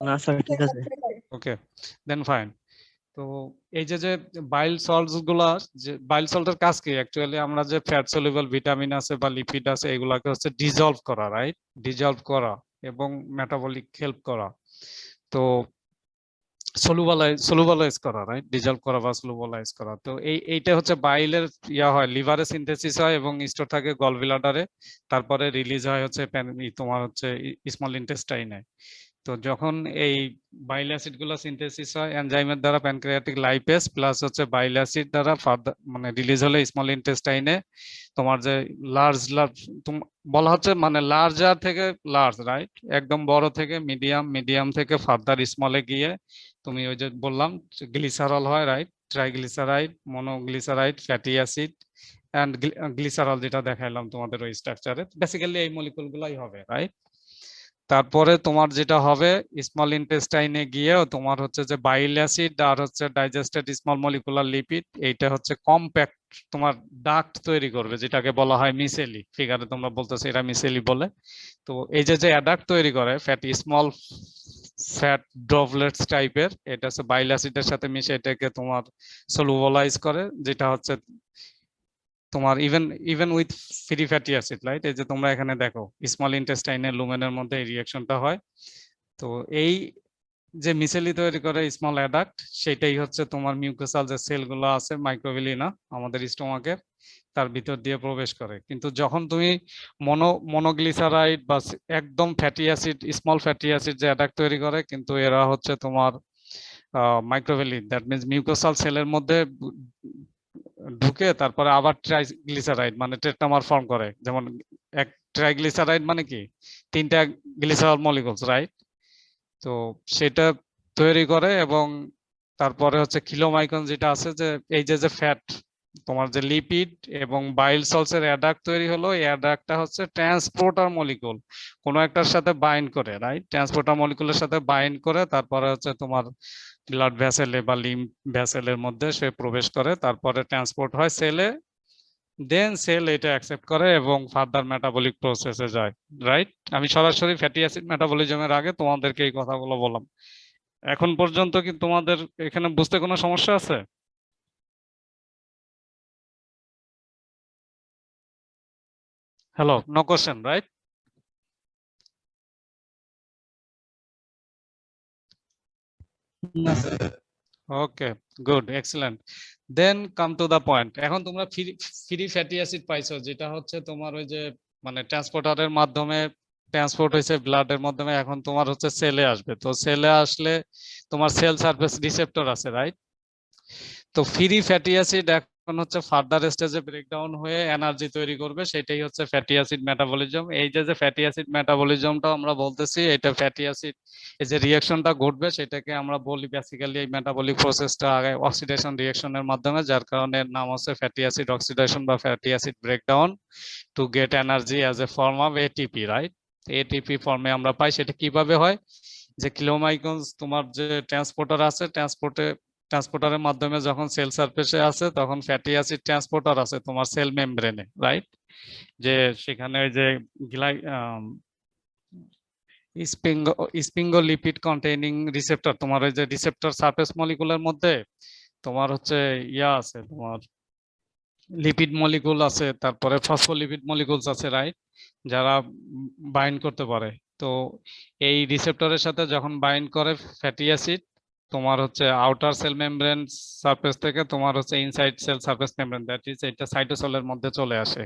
না স্যার ঠিক আছে। ওকে দেন ফাইন। তো এই যে বাইল সল্টস গুলা, যে বাইল সল্টের কাজ কি অ্যাকচুয়ালি, আমরা যে ফ্যাট সলিউবল ভিটামিন আছে বা লিপিড আছে এগুলাকে হচ্ছে ডিজলভ করা রাইট, ডিজলভ করা এবং মেটাবলিক হেল্প করা। তো সলুবলাইজ করা রাইট, ডিজলভ করা বা সলুবলাইজ করা। তো এইটা হচ্ছে বাইলের ইয়া হয় লিভারে সিনথেসিস হয় এবং স্টোর থাকে গল ব্লাডারে, তারপরে রিলিজ হয় হচ্ছে তোমার হচ্ছে স্মল ইন্টেস্টাইনে। তো যখন এই বাইল অ্যাসিড গুলো সিনথেসিস হয় এনজাইমের দ্বারা প্যানক্রিয়াটিক লাইপেজ প্লাস হচ্ছে বাইল অ্যাসিড দ্বারা ফার্দার মানে রিলিজ হলে স্মল ইন্টেস্টাইনে তোমার যে লার্জ বলা হচ্ছে মানে লার্জার থেকে লার্জ রাইট, একদম বড় থেকে মিডিয়াম, মিডিয়াম থেকে ফার্দার স্মলে গিয়ে তুমি ওই যে বললাম গ্লিসারল হয় right, triglyceride, monoglyceride, fatty acid and glycerol যেটা দেখাইলাম তোমাদের ওই স্ট্রাকচারে। বেসিক্যালি এই মলিকুল গুলাই হবে রাইট। তারপরে তোমার যেটা হবে স্মল ইন্টেস্টাইনে গিয়েও তোমার হচ্ছে যে বাইল অ্যাসিড আর হচ্ছে ডাইজেস্টেড স্মল মলিকুলার লিপিড, এইটা হচ্ছে কম্প্যাক্ট তোমার ডাক্ট তৈরি করবে যেটাকে বলা হয় মিসেলি। ফিগারে তোমরা বলতেছো এটা মিসেলি বলে। তো এই যে অ্যাডাক্ট তৈরি করে ফ্যাটি স্মল ফ্যাট ড্রপলেটস টাইপের, এটা হচ্ছে বাইল অ্যাসিডের সাথে মিশে এটাকে তোমার সলুবলাইজ করে, যেটা হচ্ছে তোমার even with free fatty acid right. এই যে তোমরা এখানে দেখো স্মল ইন্টেস্টাইনের লুমেনের মধ্যে এই রিঅ্যাকশনটা হয়। তো এই যে মিসেলি তৈরি করে স্মল অ্যাডাক্ট, সেটাই হচ্ছে তোমার মিউকোসাল যে সেলগুলো আছে মাইক্রোভিলিনা আমাদের স্টোমাকের, তার ভিতর দিয়ে প্রবেশ করে। কিন্তু যখন তুমি মনোগ্লিসারাইড বা একদম fatty acid small fatty acid যে অ্যাডাক্ট তৈরি করে, কিন্তু এরা হচ্ছে তোমার মাইক্রোভিলি দ্যাট মিনস মিউকোসাল সেলের মধ্যে ঢুকে তারপরে আবার ট্রাইগ্লিসারাইড মানে টেট্রামার ফর্ম করে। যেমন এক ট্রাইগ্লিসারাইড মানে কি তিনটা গ্লিসারল মলিকুলস রাইট। তো সেটা তৈরি করে এবং তারপরে হচ্ছে কিলোমাইক্রন যেটা আছে, যে এই যে ফ্যাট তোমার যে লিপিড এবং বাইল সলসের অ্যাডাক্ট তৈরি হলো, এই অ্যাডাক্টটা হচ্ছে ট্রান্সপোর্টার মলিকুল, কোনো একটার সাথে বাইন্ড করে, রাইট? ট্রান্সপোর্টার মলিকুলের সাথে বাইন্ড করে তারপরে হচ্ছে তোমার ব্লাড ভেসেলে বা লিম্ফ ভেসেলের মধ্যে সে প্রবেশ করে, তারপরে ট্রান্সপোর্ট হয় সেলে, দেন সেল এটা অ্যাকসেপ্ট করে এবং ফার্দার মেটাবলিক প্রসেসে যায়, রাইট? আমি সরাসরি ফ্যাটি অ্যাসিড মেটাবলিজমের আগে তোমাদেরকে এই কথাগুলো বললাম। এখন পর্যন্ত কি তোমাদের এখানে বুঝতে কোনো সমস্যা আছে? Hello, no question, right? না স্যার। Okay, good, excellent. Then come to the point. এখন তোমরা ফ্রি ফ্যাটি অ্যাসিড পাইছো, যেটা হচ্ছে তোমার ওই যে মানে ট্রান্সপোর্টারের মাধ্যমে ট্রান্সপোর্ট হয়েছে ব্লাডের মাধ্যমে, এখন তোমার হচ্ছে সেলে আসবে। তো সেলে আসলে তোমার সেল সারফেস রিসেপ্টর আছে, রাইট? তো ফ্রি ফ্যাটি অ্যাসিড এখন হচ্ছে ফার্দার স্টেজে ব্রেকডাউন হয়ে এনার্জি তৈরি করবে, সেটাই হচ্ছে ফ্যাটি অ্যাসিড মেটাবলিজম। এই যে ফ্যাটি অ্যাসিড মেটাবলিজমটা আমরা বলতেছি, এটা ফ্যাটি অ্যাসিড এই যে রিঅ্যাকশনটা ঘটবে সেটাকে আমরা বলি বেসিক্যালি এই মেটাবলিক প্রসেসটা আগে অক্সিডেশন রিঅ্যাকশনের মাধ্যমে, যার কারণে এর নাম হচ্ছে ফ্যাটি অ্যাসিড অক্সিডেশন বা fatty acid breakdown to get energy as a form of ATP, right? ATP ফর্মে আমরা পাই। সেটা কিভাবে হয়? যে কিলোমাইক্রন্স তোমার যে ট্রান্সপোর্টার আছে, ট্রান্সপোর্টারের মাধ্যমে যখন সেল সারফেসে আছে তখন ফ্যাটি অ্যাসিড ট্রান্সপোর্টার আছে তোমার সেল মেমব্রেনে, রাইট? যে সেখানে ওই যে স্পিঙ্গোলিপিড কন্টেইনিং রিসেপ্টর, তোমার ওই যে রিসেপ্টর সারফেস মলিকুলের মধ্যে তোমার হচ্ছে ইয়া আছে, তোমার লিপিড মলিকুল আছে, তারপরে ফসফোলিপিড মলিকুলস আছে, রাইট? যারা বাইন্ড করতে পারে। তো এই রিসেপ্টরের সাথে যখন বাইন্ড করে ফ্যাটি অ্যাসিড, তোমার হচ্ছে আউটার সেল মেমব্রেন সারফেস থেকে তোমার হচ্ছে inside cell surface membrane, that is এটা সাইটোসলের মধ্যে চলে আসে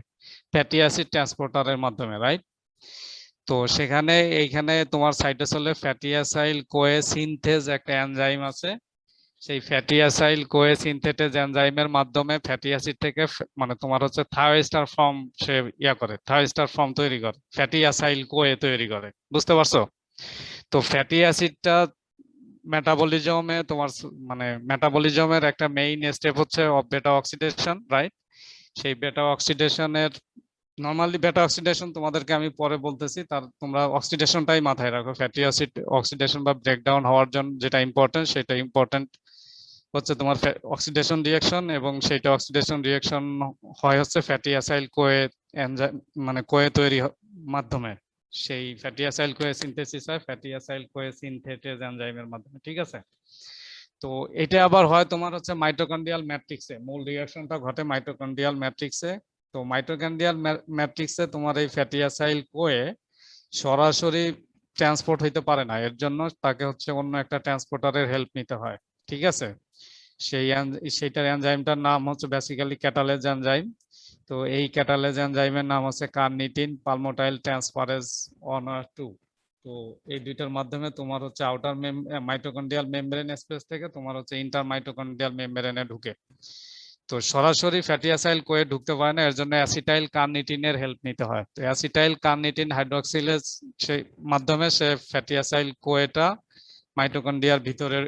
ফ্যাটি অ্যাসিড ট্রান্সপোর্টারের মাধ্যমে, রাইট? তো সেখানে এইখানে তোমার সাইটোসলে ফ্যাটি অ্যাসাইল কোয়ে সিনথেজ একটা এনজাইম আছে। সেই ফ্যাটি অ্যাসাইল কোয়ে সিনথেটেজ এনজাইমের মাধ্যমে ফ্যাটি অ্যাসিড থেকে মানে তোমার হচ্ছে থায়োস্টার ফর্ম সে করে, থায়োস্টার ফর্ম তৈরি করে, ফ্যাটি অ্যাসাইল কোয়ে তৈরি করে। বুঝতে পারছো? তো ফ্যাটি অ্যাসিডটা মেটাবলিজমে তোমার মানে মেটাবলিজমের একটা মেইন স্টেপ হচ্ছে বেটা অক্সিডেশন, রাইট? সেই বেটা অক্সিডেশনের নরমালি বেটা অক্সিডেশন তোমাদেরকে আমি পরে বলতেছি, তার তোমরা অক্সিডেশনটাই মাথায় রাখো। ফ্যাটি অ্যাসিড অক্সিডেশন বা ব্রেকডাউন হওয়ার জন্য যেটা ইম্পর্টেন্ট, সেটা ইম্পর্টেন্ট হচ্ছে তোমার অক্সিডেশন রিঅ্যাকশন, এবং সেইটা অক্সিডেশন রিঅ্যাকশন হয় হচ্ছে ফ্যাটি অ্যাসাইল কোয়ে এনজাইম মানে কোয়ে তৈরি মাধ্যমে। সেই ফ্যাটি অ্যাসাইল কোয়ে সিনথেসিস হয় ফ্যাটি অ্যাসাইল কোয়ে সিনথেটেজ এনজাইমের মাধ্যমে, ঠিক আছে? তো এটা আবার হয় তোমার হচ্ছে মাইটোকন্ড্রিয়াল ম্যাট্রিক্সে, মূল রিঅ্যাকশনটা ঘটে মাইটোকন্ড্রিয়াল ম্যাট্রিক্সে। তো মাইটোকন্ড্রিয়াল ম্যাট্রিক্সে তোমার এই ফ্যাটি অ্যাসাইল কোয়ে সরাসরি ট্রান্সপোর্ট হইতে পারে না, এর জন্য তাকে হচ্ছে অন্য একটা ট্রান্সপোর্টারের হেল্প নিতে হয়, ঠিক আছে? সেইটার এনজাইমটার নাম হচ্ছে বেসিক্যালি ক্যাটালেজ এনজাইম। তো এই ক্যাটালেজ এনজাইমের নাম হচ্ছে কার্নিটিন পালমোটাইল ট্রান্সফারেজ 1 আর 2। তো এই দুইটার মাধ্যমে তোমার হচ্ছে আউটার মাইটোকন্ড্রিয়াল মেমব্রেন স্পেস থেকে তোমার হচ্ছে ইন্টার মাইটোকন্ড্রিয়াল মেমব্রেনে ঢুকে। তো সরাসরি ফ্যাটি অ্যাসাইল কোয়ে ঢুকতে পারে না, এর জন্য অ্যাসিটাইল কার্নিটিনের হেল্প নিতে হয়। তো অ্যাসিটাইল কার্নিটিন হাইড্রোক্সিলেজ সেই মাধ্যমে সে ফ্যাটি অ্যাসাইল কোয়েটা মাইটোকন্ড্রিয়ার ভিতরে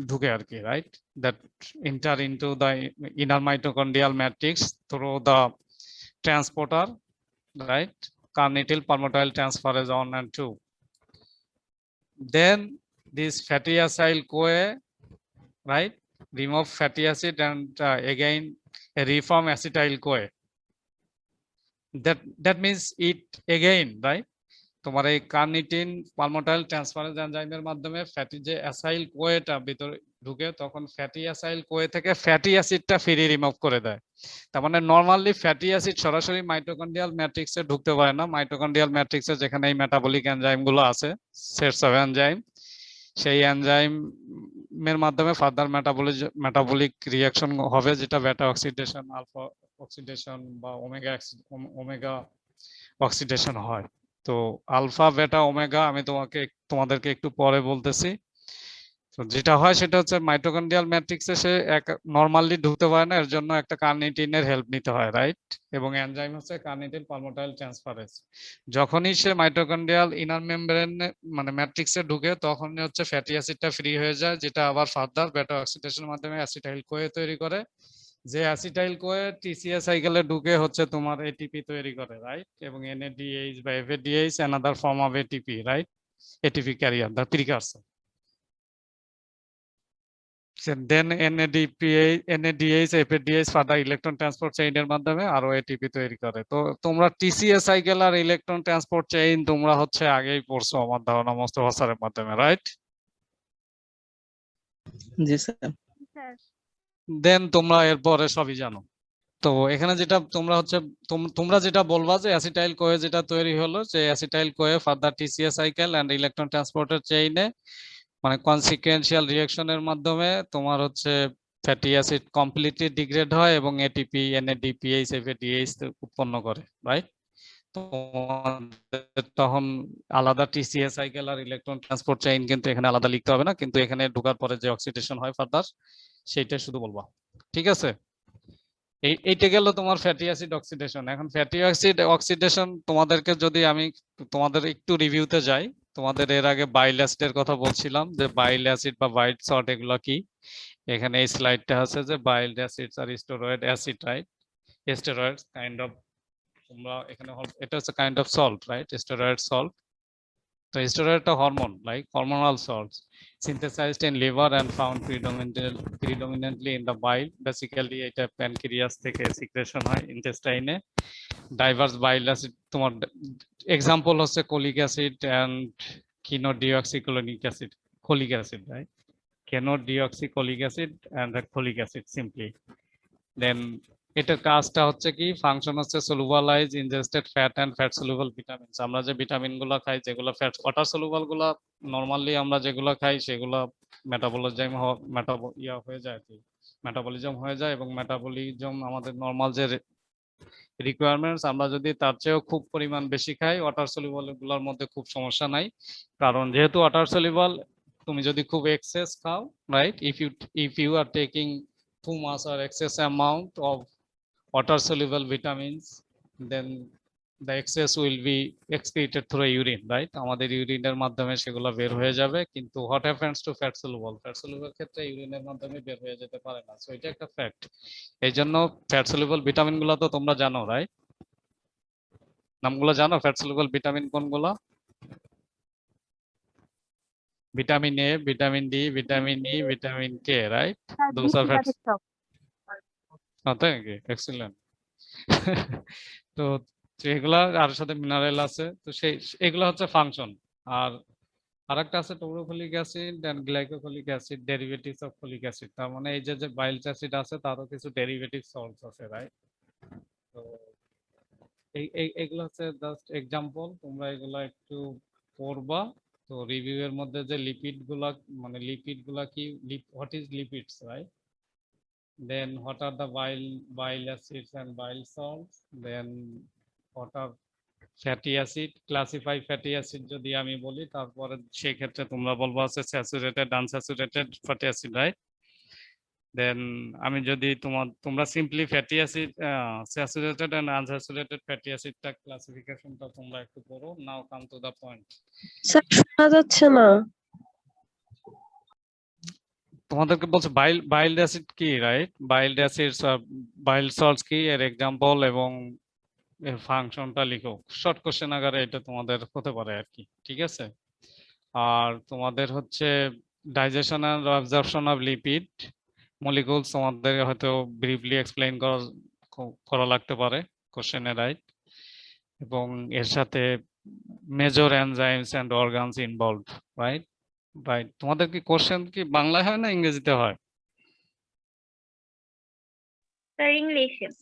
ঢুকে আর কি, right? That enter into the inner mitochondrial matrix through the transporter, right? Carnitine palmitoyl transferase 1 and 2. Then this fatty acyl CoA, right, remove fatty acid and again reform acetyl CoA. That means it again, right? তোমার এই carnitine পালমোটাইল transferase এনজাইমের মাধ্যমে fatty যে acyl Quetta ভিতরে ঢুকে, তখন fatty acyl Koi থেকে fatty অ্যাসিডটা free remove করে দেয়। তার মানে নরমালি ফ্যাটি অ্যাসিড সরাসরি মাইটোকন্ড্রিয়াল ম্যাট্রিক্সে ঢুকতে পারে না। মাইটোকন্ড্রিয়াল ম্যাট্রিক্সে যেখানে এই মেটাবলিক এনজাইম গুলো আছে, সেটস অফ এনজাইম, সেই এনজাইমের মাধ্যমে ফার্দার মেটাবলিক রিঅ্যাকশন হবে, যেটা বেটা অক্সিডেশন, আলফা অক্সিডেশন বা ওমেগা অক্সিডেশন হয়। তো আলফা বেটা ওমেগা আমি তোমাদেরকে একটু পরে বলতেছি। তো যেটা হয় সেটা হচ্ছে মাইটোকন্ড্রিয়াল ম্যাট্রিক্সে সে নরমালি ঢুকতে পারে না, এর জন্য একটা কার্নিটিনের হেল্প নিতে হয়, রাইট? এবং এনজাইম হচ্ছে কার্নিটিন পালমোটাইল ট্রান্সফারেজ। যখনই সে মাইটোকন্ড্রিয়াল ইনার মেমব্রেন মানে ম্যাট্রিক্সে ঢুকে, তখনই হচ্ছে ফ্যাটি অ্যাসিডটা ফ্রি হয়ে যায়, যেটা আবার ফার্দার বেটা অক্সিডেশনের মাধ্যমে অ্যাসিটাইল কোয়ে তৈরি করে, যে অ্যাসিটাইল কোয়ে টিসিএ সাইকেলে ঢুকে হচ্ছে তোমার এটিপি তৈরি করে, রাইট? এবং NADH বা FADH another form of ATP, right? ATP carrier, the precursor. So then NADH, FADH further electron transport chain এর মাধ্যমে আরো ATP তৈরি করে। তো তোমরা টিসিএ সাইকেল আর ইলেকট্রন ট্রান্সপোর্ট চেইন তোমরা হচ্ছে আগেই পড়ছো আমার ধারণা মোস্তফা স্যারের মাধ্যমে, রাইট? জি স্যার। স্যার দেন তোমরা এরপরে সবই জানো। তো এখানে যেটা তোমরা হচ্ছে তোমরা যেটা বলবা যে অ্যাসিটাইল কোয়ে যেটা তৈরি হলো, যে acetyl CoA further TCA cycle and electron ট্রান্সপোর্টের চেইনে মানে কনসিকুয়েন্সিয়াল রিঅ্যাকশনের মাধ্যমে তোমার হচ্ছে ফ্যাটি অ্যাসিড কমপ্লিটলি ডিগ্রেড হয় এবং এটিপি, NADPH, FADH উৎপন্ন করে, রাইট? তখন আলাদা টিসিএ সাইকেল আর ইলেকট্রন ট্রান্সপোর্ট চেইন কিন্তু এখানে আলাদা লিখতে হবে না, কিন্তু এখানে ঢোকার পরে যে অক্সিডেশন হয় ফার্দার সেইটা শুধু বলবা, ঠিক আছে? এইটা গেল তোমার ফ্যাটি অ্যাসিড অক্সিডেশন। এখন ফ্যাটি অ্যাসিড অক্সিডেশন তোমাদেরকে যদি আমি তোমাদের একটু রিভিউতে যাই, তোমাদের এর আগে বাইল অ্যাসিডের কথা বলছিলাম যে বাইল অ্যাসিড বা হোয়াইট সল্ট এগুলো কি। এখানে এই স্লাইডটা আছে যে বাইল অ্যাসিডস আর steroid acid, right? Steroids kind of, তোমরা এখানে এটা হচ্ছে kind of salt, right? Steroid salt. তো স্টেরয়েড একটা hormone, like hormonal salts synthesized in liver and found predominantly in the bile. Basically এটা প্যানক্রিয়াস থেকে সিক্রেশন হয় ইন্টেস্টাইনে। ডাইভার্স বাইল অ্যাসিড তোমার এক্সাম্পল হচ্ছে cholic acid and chenodeoxycholic acid, cholic acid, right? Chenodeoxycholic acid and cholic acid simply. Then এটার কাজটা হচ্ছে কি, ফাংশন হচ্ছে solubilize ingested fat and fat soluble vitamins. আমরা যে ভিটামিন গুলো খাই যেগুলো ফ্যাট ওয়াটার সলুবল গুলো নরমালি আমরা যেগুলো খাই সেগুলো মেটাবলিজম হয়ে যায়, মেটাবলিজম হয়ে যায় এবং মেটাবলিজম আমাদের নরমাল যে রিকোয়ারমেন্টস আমরা যদি তার চেয়েও খুব পরিমাণ বেশি খাই ওয়াটার সলুবল গুলোর মধ্যে খুব সমস্যা নাই, কারণ যেহেতু ওয়াটার সলুবল তুমি যদি খুব এক্সেস খাও, right? if you are taking too much or excess amount of water soluble vitamins, then the excess will be excreted through urine, right? আমাদের ইউরিনের মাধ্যমে সেগুলো বের হয়ে যাবে, কিন্তু what happens to fat soluble ক্ষেত্রে ইউরিনের মাধ্যমে বের হয়ে যেতে পারে না। সো এটা একটা ফ্যাক্ট। এই জন্য ফ্যাট সলুবল ভিটামিন গুলো তো তোমরা জানো, রাইট? নামগুলো জানো ফ্যাট সলুবল ভিটামিন কোনগুলো? Vitamin A, vitamin D, vitamin E, vitamin K, right? Those are fats. নাকি এক্সিলেন্ট। তো এগুলা আর সাথে মিনারেল আছে, তো সেই এগুলা হচ্ছে ফাংশন। আর আরেকটা আছে taurofolic acid and glycofolic acid, derivatives of folic acid. তার মানে এই যে বাইল অ্যাসিড আছে তারও কিছু ডেরিভেটিভ সল্টস আছে, রাইট? তো এগুলো হচ্ছে জাস্ট এক্সাম্পল, তোমরা এগুলা একটু পড়বা। তো রিভিউ এর মধ্যে যে লিপিড গুলা কি, what is lipids, right? Then what are the bile acids and bile salts? Then what are fatty acid? Classify fatty acid যদি আমি বলি, তারপরে সেই ক্ষেত্রে তোমরা বলবো আছে saturated, unsaturated fatty acid, right? Then আমি যদি তোমরা simply fatty acid, saturated and unsaturated fatty অ্যাসিডটা ক্লাসিফিকেশনটা তোমরা একটু পড়ো। Now come to the point. Sir শোনা যাচ্ছে না। তোমাদেরকে বলছে বাইল অ্যাসিড কি, রাইট? বাইল অ্যাসিডস আর বাইল সল্টস কি, এর এক্সাম্পল এবং এর ফাংশনটা লিখো। শর্ট কোশ্চেন আকারে এটা তোমাদের হতে পারে আর কি, ঠিক আছে? আর তোমাদের হচ্ছে digestion and absorption of lipid molecules তোমাদের হয়তো ব্রিফলি এক্সপ্লেইন করা লাগতে পারে কোশ্চেনে, রাইট? এবং এর সাথে major enzymes and organs involved, right? Right. তোমাদের কি কোশ্চেন কি বাংলায় হয় না ইংরেজিতে হয়?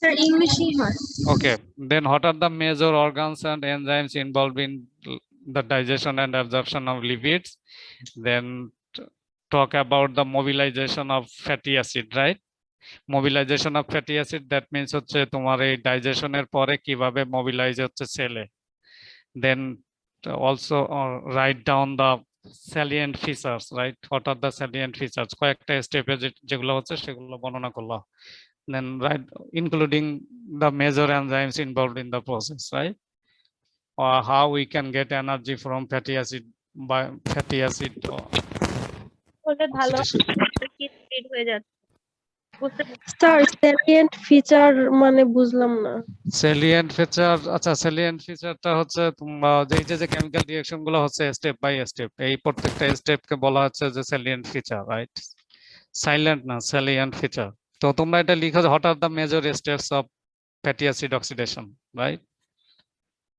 স্যার ইংলিশই হয়। Okay, then what are the major organs and enzymes involved in the digestion and absorption of lipids? Then talk about the mobilization of fatty acid, right? Mobilization of fatty acid, that means হচ্ছে তোমার এই ডাইজেশনের পরে কিভাবে mobilise হচ্ছে সেলে। Then also write down the salient features, right? What are the salient features? কয়েকটা স্টেপে যেগুলো হচ্ছে সেগুলো বর্ণনা করলো। Then right, including the major enzymes involved in the process, right? Or how we can get energy from fatty acid by fatty acid. বলতে ভালো speed হয়ে যাচ্ছে। বুঝতে পারছি। স্যার স্যালিয়েন্ট ফিচার মানে বুঝলাম না। সেলিয়েন্ট ফিচার, আচ্ছা সেলিয়েন্ট ফিচারটা হচ্ছে তোমরা এই যে কেমিক্যাল রিঅ্যাকশন গুলো হচ্ছে স্টেপ বাই স্টেপ, এই প্রত্যেকটা স্টেপকে বলা হচ্ছে যে সেলিয়েন্ট ফিচার, রাইট? সাইলেন্ট না, সেলিয়েন্ট ফিচার। তো তোমরা এটা লিখো, what are the major steps of fatty acid oxidation, right?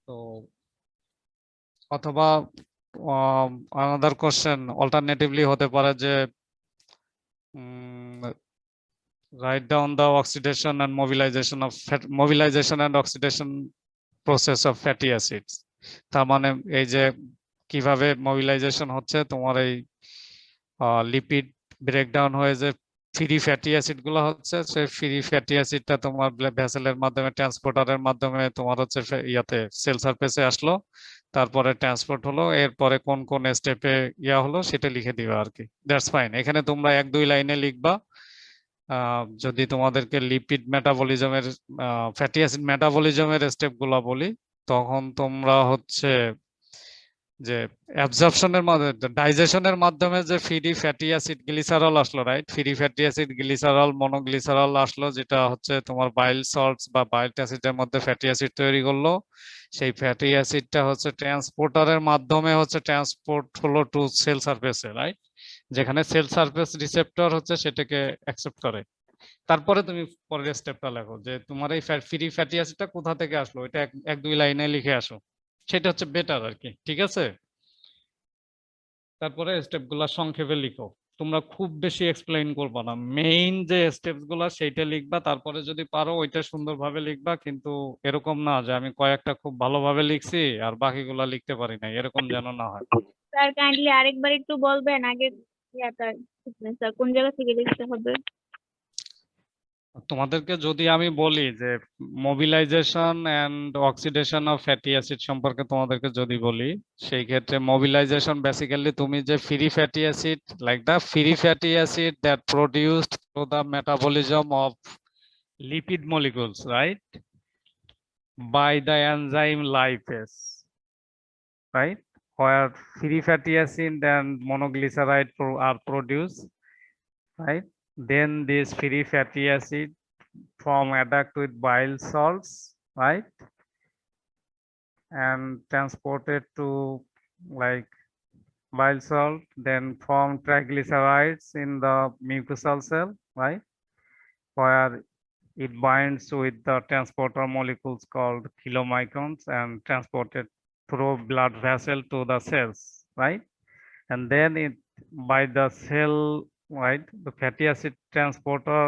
তো অথবা আনাদার কোশ্চেন অল্টারনেটিভলি হতে পারে যে write down the oxidation and mobilization and oxidation process of fatty acids। তার মানে এই যে কিভাবে মোবিলাইজেশন হচ্ছে তোমার এই লিপিড ব্রেকডাউন হয়ে যে ফ্রি ফ্যাটি অ্যাসিড গুলো হচ্ছে, সেই ফ্রি ফ্যাটি অ্যাসিডটা তোমার ভেসেলের মাধ্যমে ট্রান্সপোর্টারের মাধ্যমে তোমার হচ্ছে ইয়াতে সেল সারফেসে আসলো, তারপরে ট্রান্সপোর্ট হলো, এরপরে কোন কোন স্টেপে ইয়া হলো সেটা লিখে দিবা আর কি। That's fine. এখানে তোমরা 1-2 লাইনে লিখবা। যদি তোমাদেরকে লিপিড মেটাবলিজমের ফ্যাটি অ্যাসিড মেটাবলিজমের স্টেপ গুলা বলি, তখন তোমরা হচ্ছে যে অ্যাবজর্পশনের মাধ্যমে ডাইজেশনের মাধ্যমে যে ফ্রি ফ্যাটি অ্যাসিড গ্লিসারল আসলো, right? Free fatty acid glycerol monoglycerol আসলো, যেটা হচ্ছে তোমার বাইল সল্টস বা বাইল অ্যাসিডের মধ্যে ফ্যাটি অ্যাসিড তৈরি করলো। সেই ফ্যাটি অ্যাসিডটা হচ্ছে ট্রান্সপোর্টারের মাধ্যমে হচ্ছে ট্রান্সপোর্ট হলো টু সেল সারফেসে, রাইট? যেখানে সেল সারফেস রিসেপ্টর হচ্ছে সেটাকে অ্যাকসেপ্ট করে। তারপরে তুমি পরের স্টেপটা লেখো যে তোমার এই ফ্রি ফ্যাটি অ্যাসিডটা কোথা থেকে আসলো, এটা 1-2 লাইনে লিখে আসো, সেটা হচ্ছে বেটার আর কি। ঠিক আছে? তারপরে স্টেপ গুলা সংক্ষেপে লিখো। তোমরা খুব বেশি এক্সপ্লেইন করবা না, মেইন যে স্টেপস গুলা সেইটা লিখবা। তারপরে যদি পারো ওইটা সুন্দরভাবে লিখবা, কিন্তু এরকম না যে আমি কয়েকটা খুব ভালোভাবে লিখছি আর বাকিগুলা লিখতে পারি না, এরকম যেন না হয়। স্যার কাইন্ডলি আরেকবার একটু বলবেন আগে ইয়াটা স্যার কোন জায়গা থেকে লিখতে হবে? তোমাদেরকে যদি আমি বলি যে mobilisation and oxidation of fatty acid সম্পর্কে তোমাদেরকে যদি বলি, সেই ক্ষেত্রে মোবিলাইজেশন বেসিক্যালি তুমি যে free fatty acid like the free fatty acid that produced through the metabolism of lipid molecules, right, by the enzyme lipase, right, where free fatty acid and monoglyceride are produced, right? Then this free fatty acid form adduct with bile salts, right, and transported to like bile salt, then form triglycerides in the mucosal cell, right, where it binds with the transporter molecules called chylomicrons and transported through blood vessel to the cells, right? And then it by the cell, right, the fatty acid transporter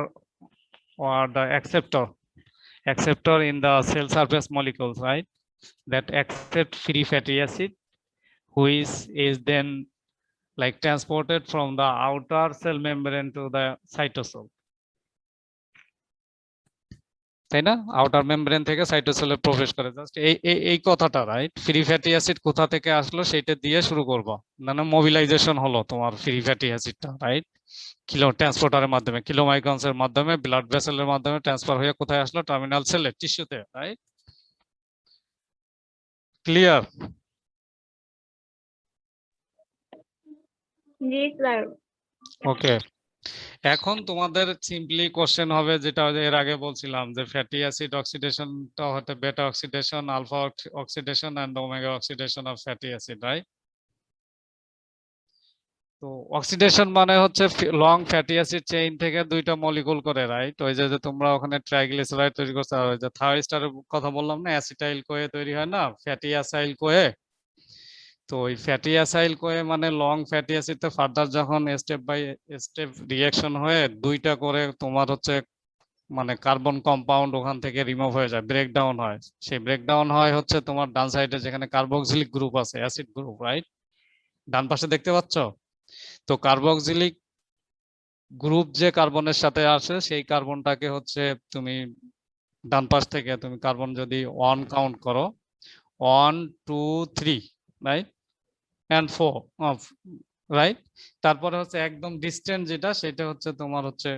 or the acceptor in the cell surface molecules, right, that accept free fatty acid, which is then like transported from the outer cell membrane to the cytosol, তাই না? Outer membrane থেকে সাইটোসেলে প্রবেশ করে। Just এই কথাটা, right? Free fatty acid কোথা থেকে আসলো সেটা দিয়ে শুরু করবো, মানে মোবিলাইজেশন হলো তোমার ফ্রি ফ্যাটি অ্যাসিডটা, রাইট? ট্রান্সপোর্টারের মাধ্যমে কিলোমাইক্রনসের মাধ্যমে ব্লাড ভেসেলের মাধ্যমে ট্রান্সফার হয়ে কোথায় আসলো? টার্মিনাল সেলে, টিস্যুতে, রাইট? ক্লিয়ার? জি স্যার। ওকে। এখন তোমাদের সিম্পলি কোশ্চেন হবে যেটা এর আগে বলছিলাম যে ফ্যাটি অ্যাসিড অক্সিডেশনটা হতে beta oxidation, alpha oxidation and omega oxidation of fatty acid, right? তো অক্সিডেশন মানে হচ্ছে লং ফ্যাটি অ্যাসিড চেইন থেকে দুইটা মলিকুল করে, রাইট? ওই যে তোমরা ওখানে ট্রাইগ্লিসারাইড তৈরি করছো, আর ওই যে থায়োস্টারের কথা বললাম না, অ্যাসিটাইল কোয়ে তৈরি হয় না, ফ্যাটি অ্যাসাইল কোয়ে। তো ওই ফ্যাটি অ্যাসাইল কোয়ে মানে লং ফ্যাটি অ্যাসিডে ফার্দার যখন স্টেপ বাই স্টেপ রিঅ্যাকশন হয়ে দুইটা করে তোমার হচ্ছে মানে কার্বন কম্পাউন্ড ওখান থেকে রিমুভ হয়ে যায়, ব্রেকডাউন হয়। সেই ব্রেকডাউন হয় হচ্ছে তোমার ডান সাইডে যেখানে কার্বক্সিলিক গ্রুপ আছে, অ্যাসিড গ্রুপ, রাইট? ডান পাশে দেখতে পাচ্ছ? তো কার্বক্সিলিক গ্রুপ যে কার্বনের সাথে আসে সেই কার্বনটাকে হচ্ছে তুমি ডান পাশ থেকে তুমি কার্বন যদি 1 কাউন্ট করো, 1 2 3, রাইট, এন্ড 4, রাইট? তারপরে হচ্ছে একদম ডিস্টেন্ট যেটা সেটা হচ্ছে তোমার হচ্ছে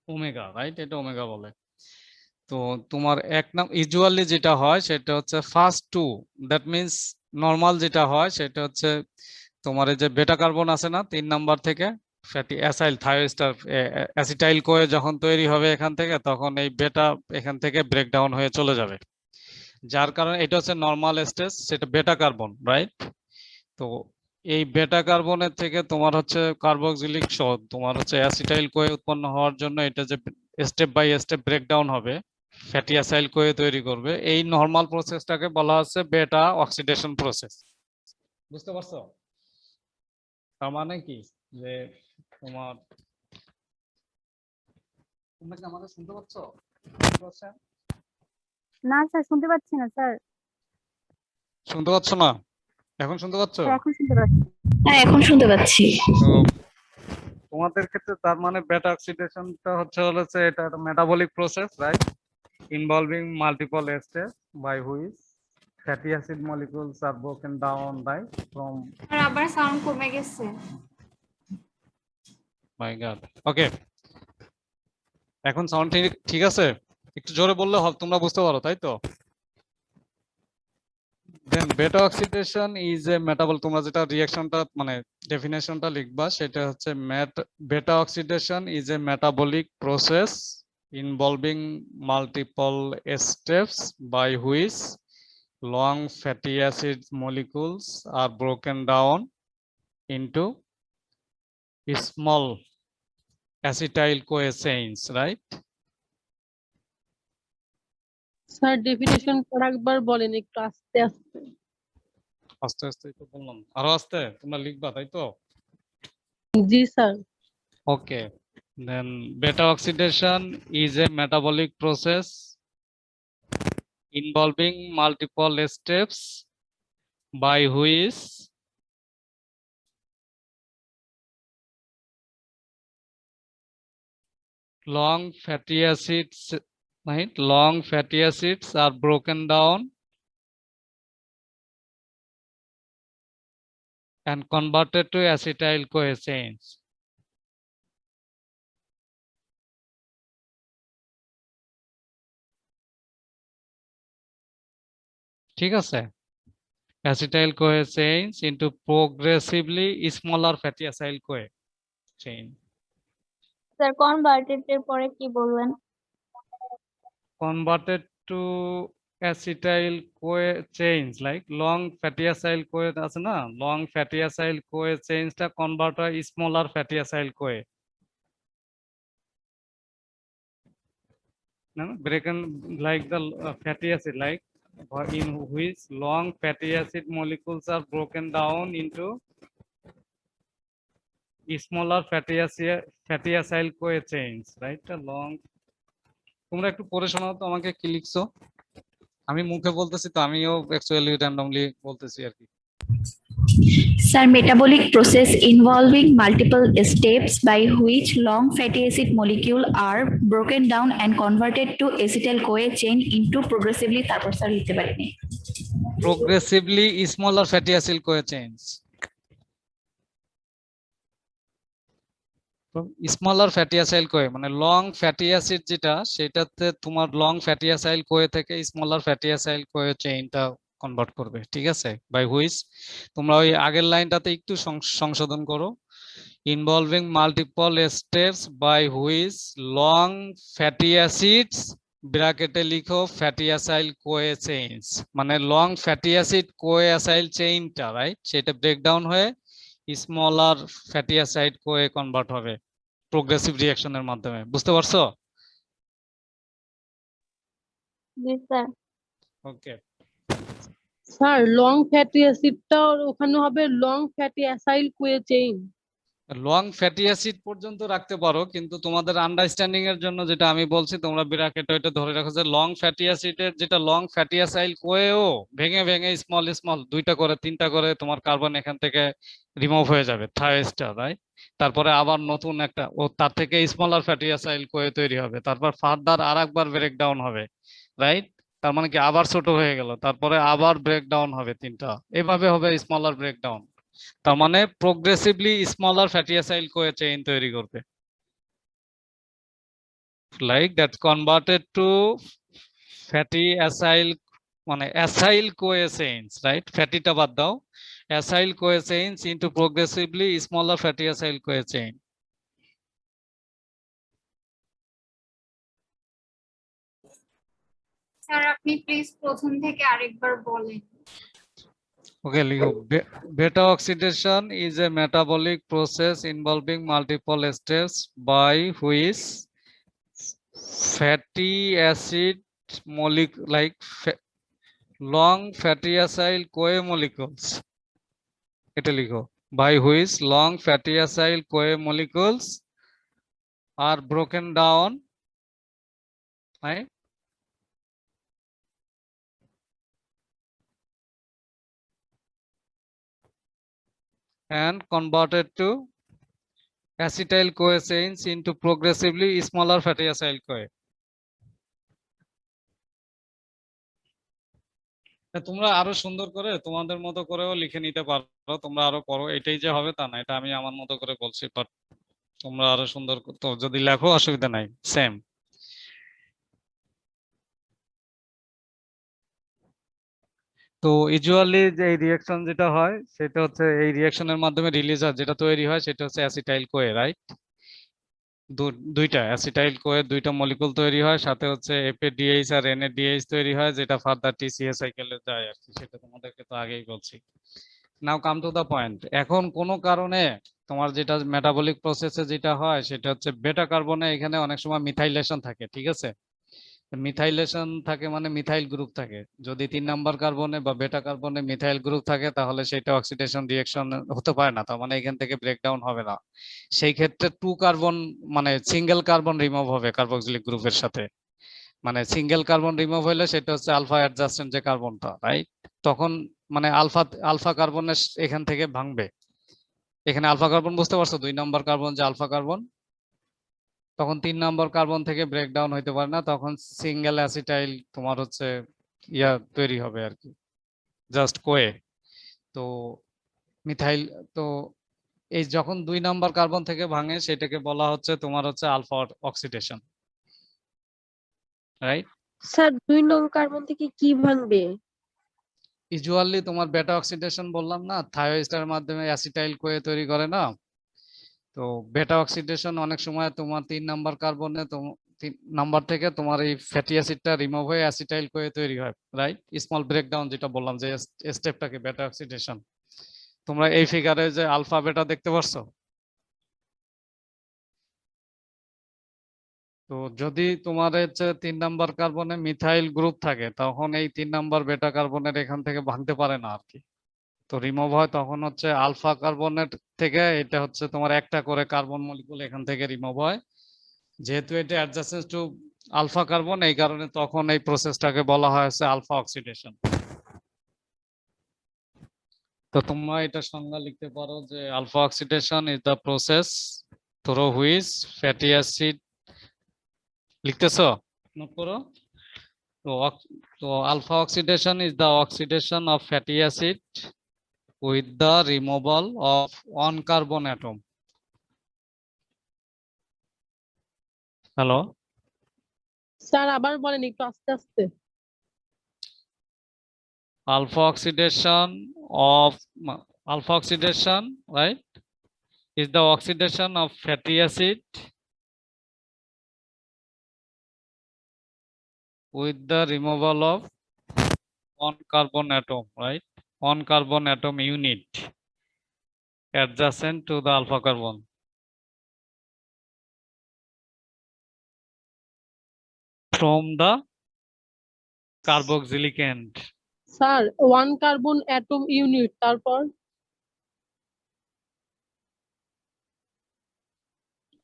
ওমেগা, রাইট? এটা ওমেগা বলে। তো তোমার এক নাম ইউজুয়ালি যেটা হয় সেটা হচ্ছে ফার্স্ট 2, দ্যাট মিন্স নর্মাল যেটা হয় সেটা হচ্ছে তোমার এই যে বেটা কার্বন আছে না 3 নাম্বার থেকে, ফ্যাটি অ্যাসাইল থায়োস্টার অ্যাসিটাইল কোয়ে যখন তৈরি হবে এখান থেকে, তখন এই বেটা এখান থেকে ব্রেকডাউন হয়ে চলে যাবে, যার কারণে এটা হচ্ছে নরমাল স্টেজ, সেটা বেটা কার্বন, রাইট? তো এই বেটা কার্বনের থেকে তোমার হচ্ছে কার্বক্সিলিক সহ তোমার হচ্ছে অ্যাসিটাইল কোয়ে উৎপন্ন হওয়ার জন্য এটা যে স্টেপ বাই স্টেপ ব্রেকডাউন হবে, ফ্যাটি অ্যাসাইল কোয়ে তৈরি করবে, এই নরমাল প্রসেসটাকে বলা হচ্ছে বেটা অক্সিডেশন প্রসেস। বুঝতে পারছো? তার মানে কি যে তোমার, তোমরা কি আমাদের শুনতে পাচ্ছ? শুনতে পাচ্ছেন? না স্যার, শুনতে পাচ্ছি না স্যার। শুনতে পাচ্ছ না? এখন শুনতে পাচ্ছ? এখন শুনতে পাচ্ছি। হ্যাঁ, এখন শুনতে পাচ্ছি। তো তোমাদের ক্ষেত্রে তার মানে বেটা অক্সিডেশনটা হচ্ছে এটা একটা metabolic process, right, involving multiple stage by which fatty acid molecules are broken down right from আর আবার সাউন্ড কমে গেছে। মাই গড। ওকে, এখন সাউন্ড ঠিক আছে? একটু জোরে বললে হবে, তোমরা বুঝতে পারো, তাই তো? দেন বেটা অক্সিডেশন ইজ এ মেটাবল, তোমরা যেটা রিঅ্যাকশনটা মানে ডেফিনেশনটা লিখবা সেটা হচ্ছে beta oxidation is a metabolic process involving multiple steps by which long fatty acid molecules are broken down into small acetyl CoA chains, right? Sir definition আরেকবার বলেন একটু আস্তে আস্তে। আস্তে আস্তে তো বললাম, আরো আস্তে তোমরা লিখবা, তাই তো? জি sir. Okay, then beta oxidation is a metabolic process involving multiple steps by which long fatty acids, right? Long fatty acids are broken down and converted to acetyl CoA chains. ঠিক আছে? Acetyl CoA chains into progressively smaller fatty acyl CoA chain. Sir converted এর পরে কি বলবেন? Converted to acetyl CoA chains, like long fatty acyl CoA আছে না, long fatty acyl CoA chains টা convert হয় smaller fatty acyl CoA, no, broken like the fatty acid, like in which long fatty acid molecules are broken down into smaller fatty acyl CoA chains, right? A long, তোমরা একটু পড়ে শোনাও তো আমাকে কি লিখছো। আমি মুখে বলতেছি তো, আমিও অ্যাকচুয়ালি র্যান্ডমলি বলতেছি আর কি। Sir, metabolic process involving multiple steps by which long fatty acid molecule are broken down and converted to acetyl CoA chain into progressively, তারপর স্যার লিখতে পারিনি। Progressively smaller fatty acyl CoA chains. Smaller fatty acyl CoA মানে long fatty acid যেটা, সেটাতে তোমার long fatty acyl Koi থেকে smaller fatty acyl Koi চেইনটা convert করবে, ঠিক আছে? বাই হুইচ, তোমরা ওই আগের লাইনটাতে একটু সংশোধন করো, involving multiple steps by which long fatty acids, ব্র্যাকেটে লিখো ফ্যাটি অ্যাসাইল কোয়ে চেইনস, মানে long fatty acid CoA acyl চেইনটা, রাইট, সেটা ব্রেকডাউন হয়ে smaller fatty acid CoA convert হবে প্রোগ্রেসিভ রিঅ্যাকশনের মাধ্যমে। বুঝতে পারছো? জি sir. Okay, sir long fatty অ্যাসিডটা ওখানে হবে long fatty acyl CoA chain. Long fatty acid পর্যন্ত রাখতে পারো, কিন্তু তোমাদের আন্ডারস্ট্যান্ডিং এর জন্য যেটা আমি বলছি, তোমরা ব্র্যাকেটে এটা ধরে রাখো যে লং ফ্যাটি অ্যাসিডের যেটা লং ফ্যাটি অ্যাসাইল কোয়েও ভেঙে ভেঙে স্মল স্মল দুইটা করে তিনটা করে তোমার কার্বন এখান থেকে রিমুভ হয়ে যাবে থায়োস্টার, রাইট? তারপরে আবার নতুন একটা ও তার থেকে স্মলার ফ্যাটি অ্যাসাইল কোয়ে তৈরি হবে, তারপর ফার্দার আরেকবার ব্রেকডাউন হবে, রাইট? তার মানে কি আবার ছোট হয়ে গেল, তারপরে আবার ব্রেকডাউন হবে তিনটা, এভাবে হবে স্মলার ব্রেকডাউন। তার মানে progressively smaller fatty acyl CoA chain তৈরি করবে, like that converted to fatty acyl মানে অ্যাসাইল কোয়ে চেইনস, রাইট? ফ্যাটিটা বাদ দাও, acyl CoA chains into progressively smaller fatty acyl CoA chain. আপনি প্লিজ প্রথম থেকে আরেকবার বলেন। ওকে, লিখো beta oxidation is a metabolic process involving multiple steps by which fatty acid molecule like long fatty acyl CoA molecules, এটা লিখো, by which long fatty acyl CoA molecules are broken down, right, and converted to acetyl CoA chains into progressively smaller fatty acyl CoA. তোমরা আরো সুন্দর করে তোমাদের মতো করেও লিখে নিতে পারো, তোমরা আরো করো, এটাই যে হবে তা না, এটা আমি আমার মতো করে বলছি, বাট তোমরা আরো সুন্দর তো যদি লেখো অসুবিধা নাই, সেম। তো ইউজুয়ালি যে এই রিঅ্যাকশন যেটা হয় সেটা হচ্ছে এই রিঅ্যাকশনের মাধ্যমে রিলিজ হয় যেটা তৈরি হয় সেটা হচ্ছে অ্যাসিটাইল কোয়ে, রাইট? দুইটা অ্যাসিটাইল কোয়ে দুইটা মলিকুল তৈরি হয়, সাথে হচ্ছে এপিডিএইচ আর এনএডিএইচ তৈরি হয়, যেটা ফার্দার টিসিএ সাইকেলে যায় আর কি, সেটা তোমাদেরকে তো আগেই বলছি। নাও কাম টু দা পয়েন্ট। এখন কোনো কারণে তোমার যেটা মেটাবলিক প্রসেসে যেটা হয় সেটা হচ্ছে বেটা কার্বনে এখানে অনেক সময় মিথাইলেশন থাকে, ঠিক আছে? মিথাইলেশন থাকে মানে মিথাইল গ্রুপ থাকে, যদি 3 নাম্বার কার্বনে বা বেটা কার্বনে মিথাইল গ্রুপ থাকে তাহলে সেটা অক্সিডেশন রিঅ্যাকশন হতে পারে না, তার মানে এখান থেকে ব্রেকডাউন হবে না। সেই ক্ষেত্রে 2 কার্বন মানে সিঙ্গেল কার্বন রিমুভ হবে কার্বক্সিলিক গ্রুপের সাথে, মানে সিঙ্গেল কার্বন রিমুভ হলে সেটা হচ্ছে আলফা অ্যাডজাস্টেন্ট যে কার্বনটা, রাইট? তখন মানে আলফা কার্বনের এখান থেকে ভাঙবে। এখানে আলফা কার্বন বুঝতে পারছো, 2 নাম্বার কার্বন যে আলফা কার্বন, তখন 3 নম্বর কার্বন থেকে ব্রেকডাউন হইতে পারে না, তখন সিঙ্গেল অ্যাসিটাইল তোমার হচ্ছে ইয়া তৈরি হবে আর কি, জাস্ট কোয়ে। তো মিথাইল, তো এই যখন 2 নাম্বার কার্বন থেকে ভাঙে সেটাকে বলা হচ্ছে তোমার হচ্ছে আলফা অক্সিডেশন, রাইট? স্যার 2 নং কার্বন থেকে কি ভাঙবে? ইউজুয়ালি তোমার বেটা অক্সিডেশন বললাম না, থায়োস্টার মাধ্যমে অ্যাসিটাইল কোয়ে তৈরি করে না, তো বেটা অক্সিডেশন অনেক সময় তোমার 3 নাম্বার কার্বনে 3 নাম্বার থেকে তোমার এই ফ্যাটি অ্যাসিডটা রিমুভ হয়ে অ্যাসিটাইল কোয়ে তৈরি হয়, রাইট? স্মল ব্রেকডাউন যেটা বললাম যে স্টেপটাকে বেটা অক্সিডেশন। তোমরা এই ফিগারে যে আলফা বেটা দেখতে পাচ্ছো, তো যদি তোমার হচ্ছে 3 নাম্বার কার্বনে মিথাইল গ্রুপ থাকে তখন এই 3 নাম্বার বেটা কার্বনের এখান থেকে ভাঙতে পারে না আর কি, তো রিমুভ হয়, তখন হচ্ছে আলফা কার্বনের থেকে এটা হচ্ছে তোমার একটা করে কার্বন মলিকুল এখান থেকে রিমুভ হয়, যেহেতু এটা অ্যাডজাসেন্ট টু আলফা কার্বন এই কারণে তখন এই প্রসেসটাকে বলা হয় হচ্ছে আলফা অক্সিডেশন। তো তোমরা এটা সংজ্ঞা লিখতে পারো যে alpha oxidation is the process through which fatty acid, লিখতেছো? নোট করো। তো alpha oxidation is the oxidation of fatty acid with the removal of 1 carbon atom. Hello sir আবার বলেন একটু আস্তে আস্তে। alpha oxidation, right, is the oxidation of fatty acid with the removal of 1 carbon atom, right? 1 carbon atom unit adjacent to the alpha carbon from the carboxylic end. Sir 1 carbon atom unit, তারপর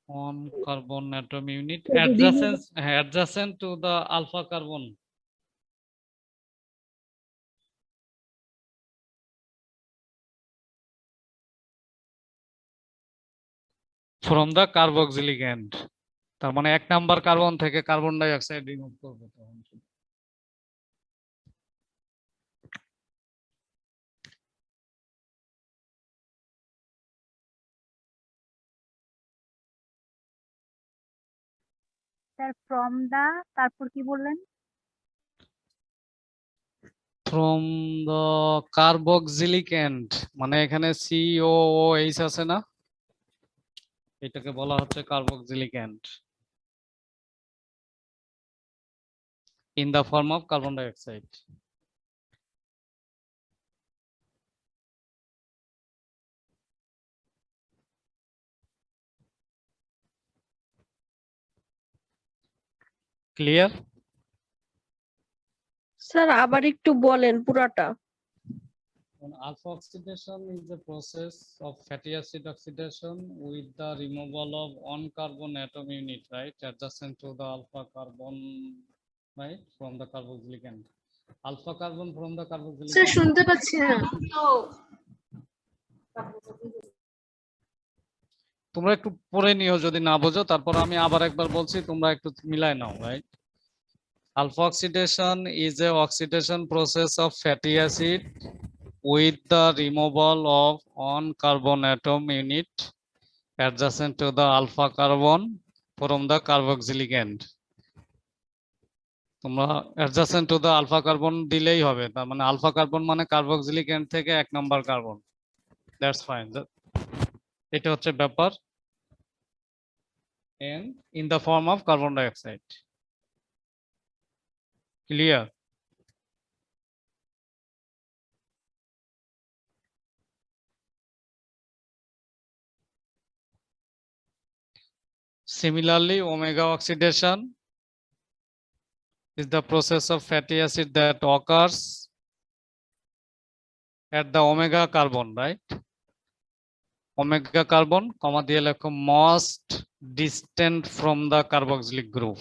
1 carbon atom unit যদি adjacent to the alpha carbon. From the carboxylic end. তার মানে 1 number carbon থেকে carbon die oxide remove করবে তখন। Sir from the, তারপর কি বললেন? ফ্রম দ্য কার্বক্সিলিক এন্ড, মানে এখানে COOH আছে না, এটাকে বলা হচ্ছে carboxylic end. in the form of carbon dioxide. Clear? Sir আবার একটু বলেন পুরাটা। Alpha oxidation is the process of fatty acid oxidation with the removal of one carbon atom unit, right, adjacent to the alpha carbon, right, from the carboxylic end. Alpha carbon from the carboxylic sir end. শুনতে পাচ্ছি না। তোমরা একটু পড়ে নিও যদি না বোঝো, তারপর আমি আবার একবার বলছি, তোমরা একটু মিলাই নাও, right? Alpha oxidation is a oxidation process of fatty acid with the removal of one carbon atom unit adjacent to the alpha carbon from the carboxylic end. তোমরা adjacent to the alpha carbon দিলেই হবে, তার মানে alpha carbon মানে carboxylic end থেকে 1 number carbon. That's fine, এটা হচ্ছে ব্যাপার। and in the form of carbon dioxide. Clear? Similarly, omega oxidation is the process of fatty acid that occurs at the omega carbon, right? Omega carbon, comma দিয়ে লেখো most distant from the carboxylic group.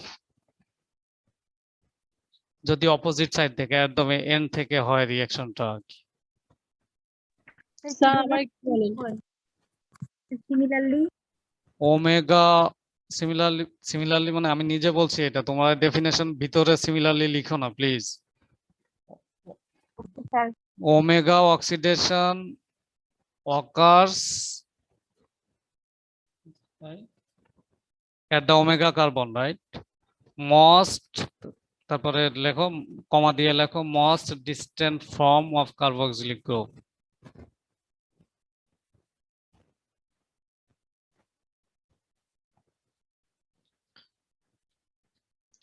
যদি opposite side থেকে একদম N থেকে হয় রিঅ্যাকশনটা আর কি। Sir আবার একটু বলেন। সিমিলারলি ওমেগা সিমিলারলি মানে আমি নিজে বলছি এটা, তোমরা ডেফিনেশন ভিতরে সিমিলারলি লিখো না please. Sir Omega oxidation occurs at the omega carbon, right? Most, তারপরে লেখো কমা দিয়ে লেখো most distant form of carboxylic group.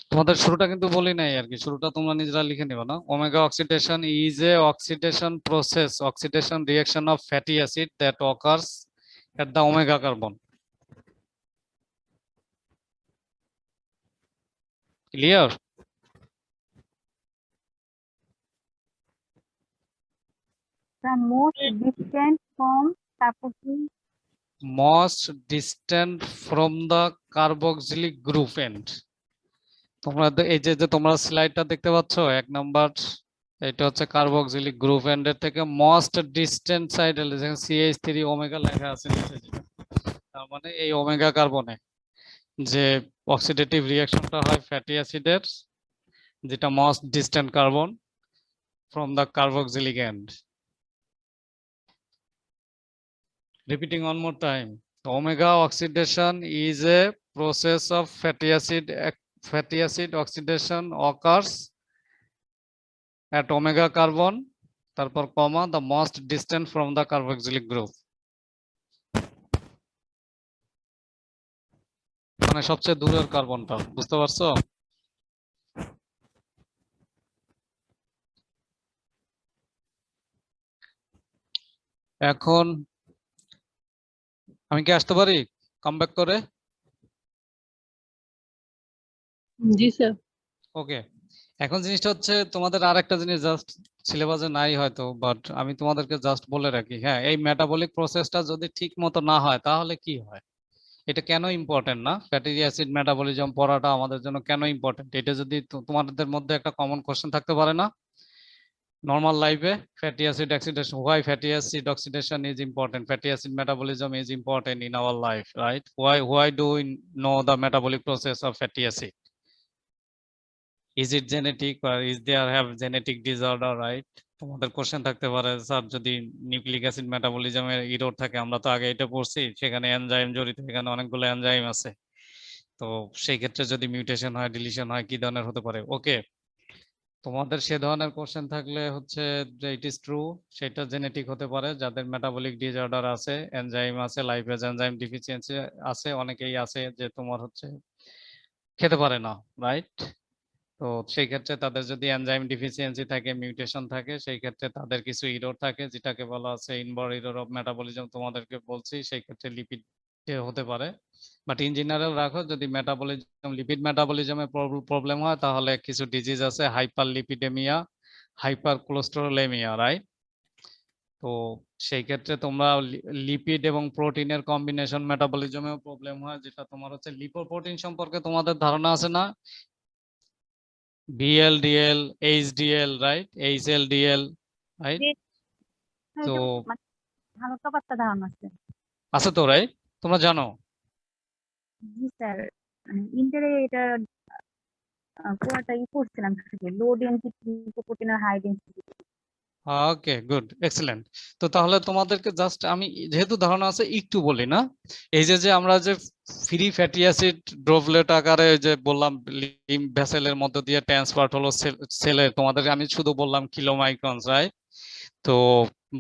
তোমাদের শুরুটা কিন্তু বলি নাই আর কি, শুরুটা তোমরা নিজেরা লিখে নিও না। Omega oxidation is A oxidation process, oxidation reaction of fatty acid that occurs at the omega carbon. Clear? the most distant from carboxylic most distant from the carboxylic group end. তোমরা এই যে তোমরা স্লাইডটা দেখতে পাচ্ছ 1 নাম্বার, এটা হচ্ছে carboxylic group এন্ডের থেকে most distant side হলে যেখানে CH3 ওমেগা লেখা আছে নিচে, তার মানে এই ওমেগা কার্বনে যে অক্সিডেটিভ রিঅ্যাকশনটা হয় ফ্যাটি অ্যাসিডের, যেটা most distant carbon from the carboxylic end. Repeating one more time, omega oxidation is a process of fatty acid oxidation occurs at omega carbon, তারপর comma the most distant from the carboxylic group, মানে সবচেয়ে দূরের কার্বনটা। বুঝতে পারছো? এখন আমি কি আসতে পারি কাম ব্যাক করে? জি স্যার। ওকে, এখন জিনিসটা হচ্ছে তোমাদের আরেকটা জিনিস জাস্ট সিলেবাসে নাই হয়তো, বাট আমি তোমাদেরকে জাস্ট বলে রাখি। হ্যাঁ, এই মেটাবলিক প্রসেসটা যদি ঠিক মতো না হয় তাহলে কি হয়, এটা কেন ইম্পর্টেন্ট না, ফ্যাটি অ্যাসিড মেটাবলিজম পড়াটা আমাদের জন্য কেন ইম্পর্টেন্ট, এটা যদি তোমাদের মধ্যে একটা কমন কোশ্চেন থাকতে পারে না নর্মাল লাইফে, fatty acid oxidation, why fatty acid oxidation is important, fatty acid metabolism is important in our life, right? Why do we know the metabolic process of fatty acid? Is it genetic or is there have genetic disorder, right? তোমাদের question থাকতে পারে sir যদি nucleic acid মেটাবলিজমের error থাকে, আমরা তো আগে এটা পড়ছি, সেখানে এনজাইম জড়িত, এখানে অনেকগুলো এনজাইম আছে, তো সেই ক্ষেত্রে যদি মিউটেশন হয়, ডিলিশন হয়, কি ধরনের হতে পারে। ওকে, তোমাদের সে ধরনের কোশ্চেন থাকলে হচ্ছে যে ইট ইজ ট্রু, সেটা জেনেটিক হতে পারে, যাদের মেটাবলিক ডিসঅর্ডার আছে, এনজাইম আছে, লাইপেজ এনজাইম ডিফিসিয়েন্সি আছে, অনেকেই আছে যে তোমার হচ্ছে খেতে পারে না, রাইট? তো সেই ক্ষেত্রে তাদের যদি এনজাইম ডিফিসিয়েন্সি থাকে, মিউটেশন থাকে, সেই ক্ষেত্রে তাদের কিছু ইরর থাকে, যেটাকে বলা আছে ইনবর্ন ইরর অফ মেটাবলিজম, তোমাদেরকে বলছি, সেই ক্ষেত্রে লিপিড হতে পারে। বাট ইন জেনারেল রাখো, যদি মেটাবলিজম লিপিড মেটাবলিজমে প্রবলেম হয় তাহলে কিছু ডিজিজ আছে, hyper lipidaemia, hyper cholesterolaemia, right? তো সেই ক্ষেত্রে তোমরা লিপিড এবং প্রোটিনের কম্বিনেশন মেটাবলিজমেও প্রবলেম হয়, যেটা তোমার হচ্ছে লিপোপ্রোটিন সম্পর্কে তোমাদের ধারণা আছে না? VLDL, HDL, right? HLDL, right? তো হালকা পাতলা ধারণা আছে। আছে তো, রাইট? তোমরা জানো? জি স্যার, ইন্টারে এটা পুরোটা করছিলাম, লো ডেনসিটি লিপোপ্রোটিন আর হাই ডেনসিটি। ওকে, গুড, এক্সেলেন্ট। তো তাহলে তোমাদেরকে জাস্ট আমি যেহেতু ধারণা আছে একটু বলি না, এই যে আমরা যে ফ্রি ফ্যাটি অ্যাসিড ড্রপলেট আকারে যে বললাম লিম্ফ ভেসেলের মধ্য দিয়ে ট্রান্সফার হলো সেলে, তোমাদেরকে আমি শুধু বললাম কিলোমাইক্রনস, রাইট? তো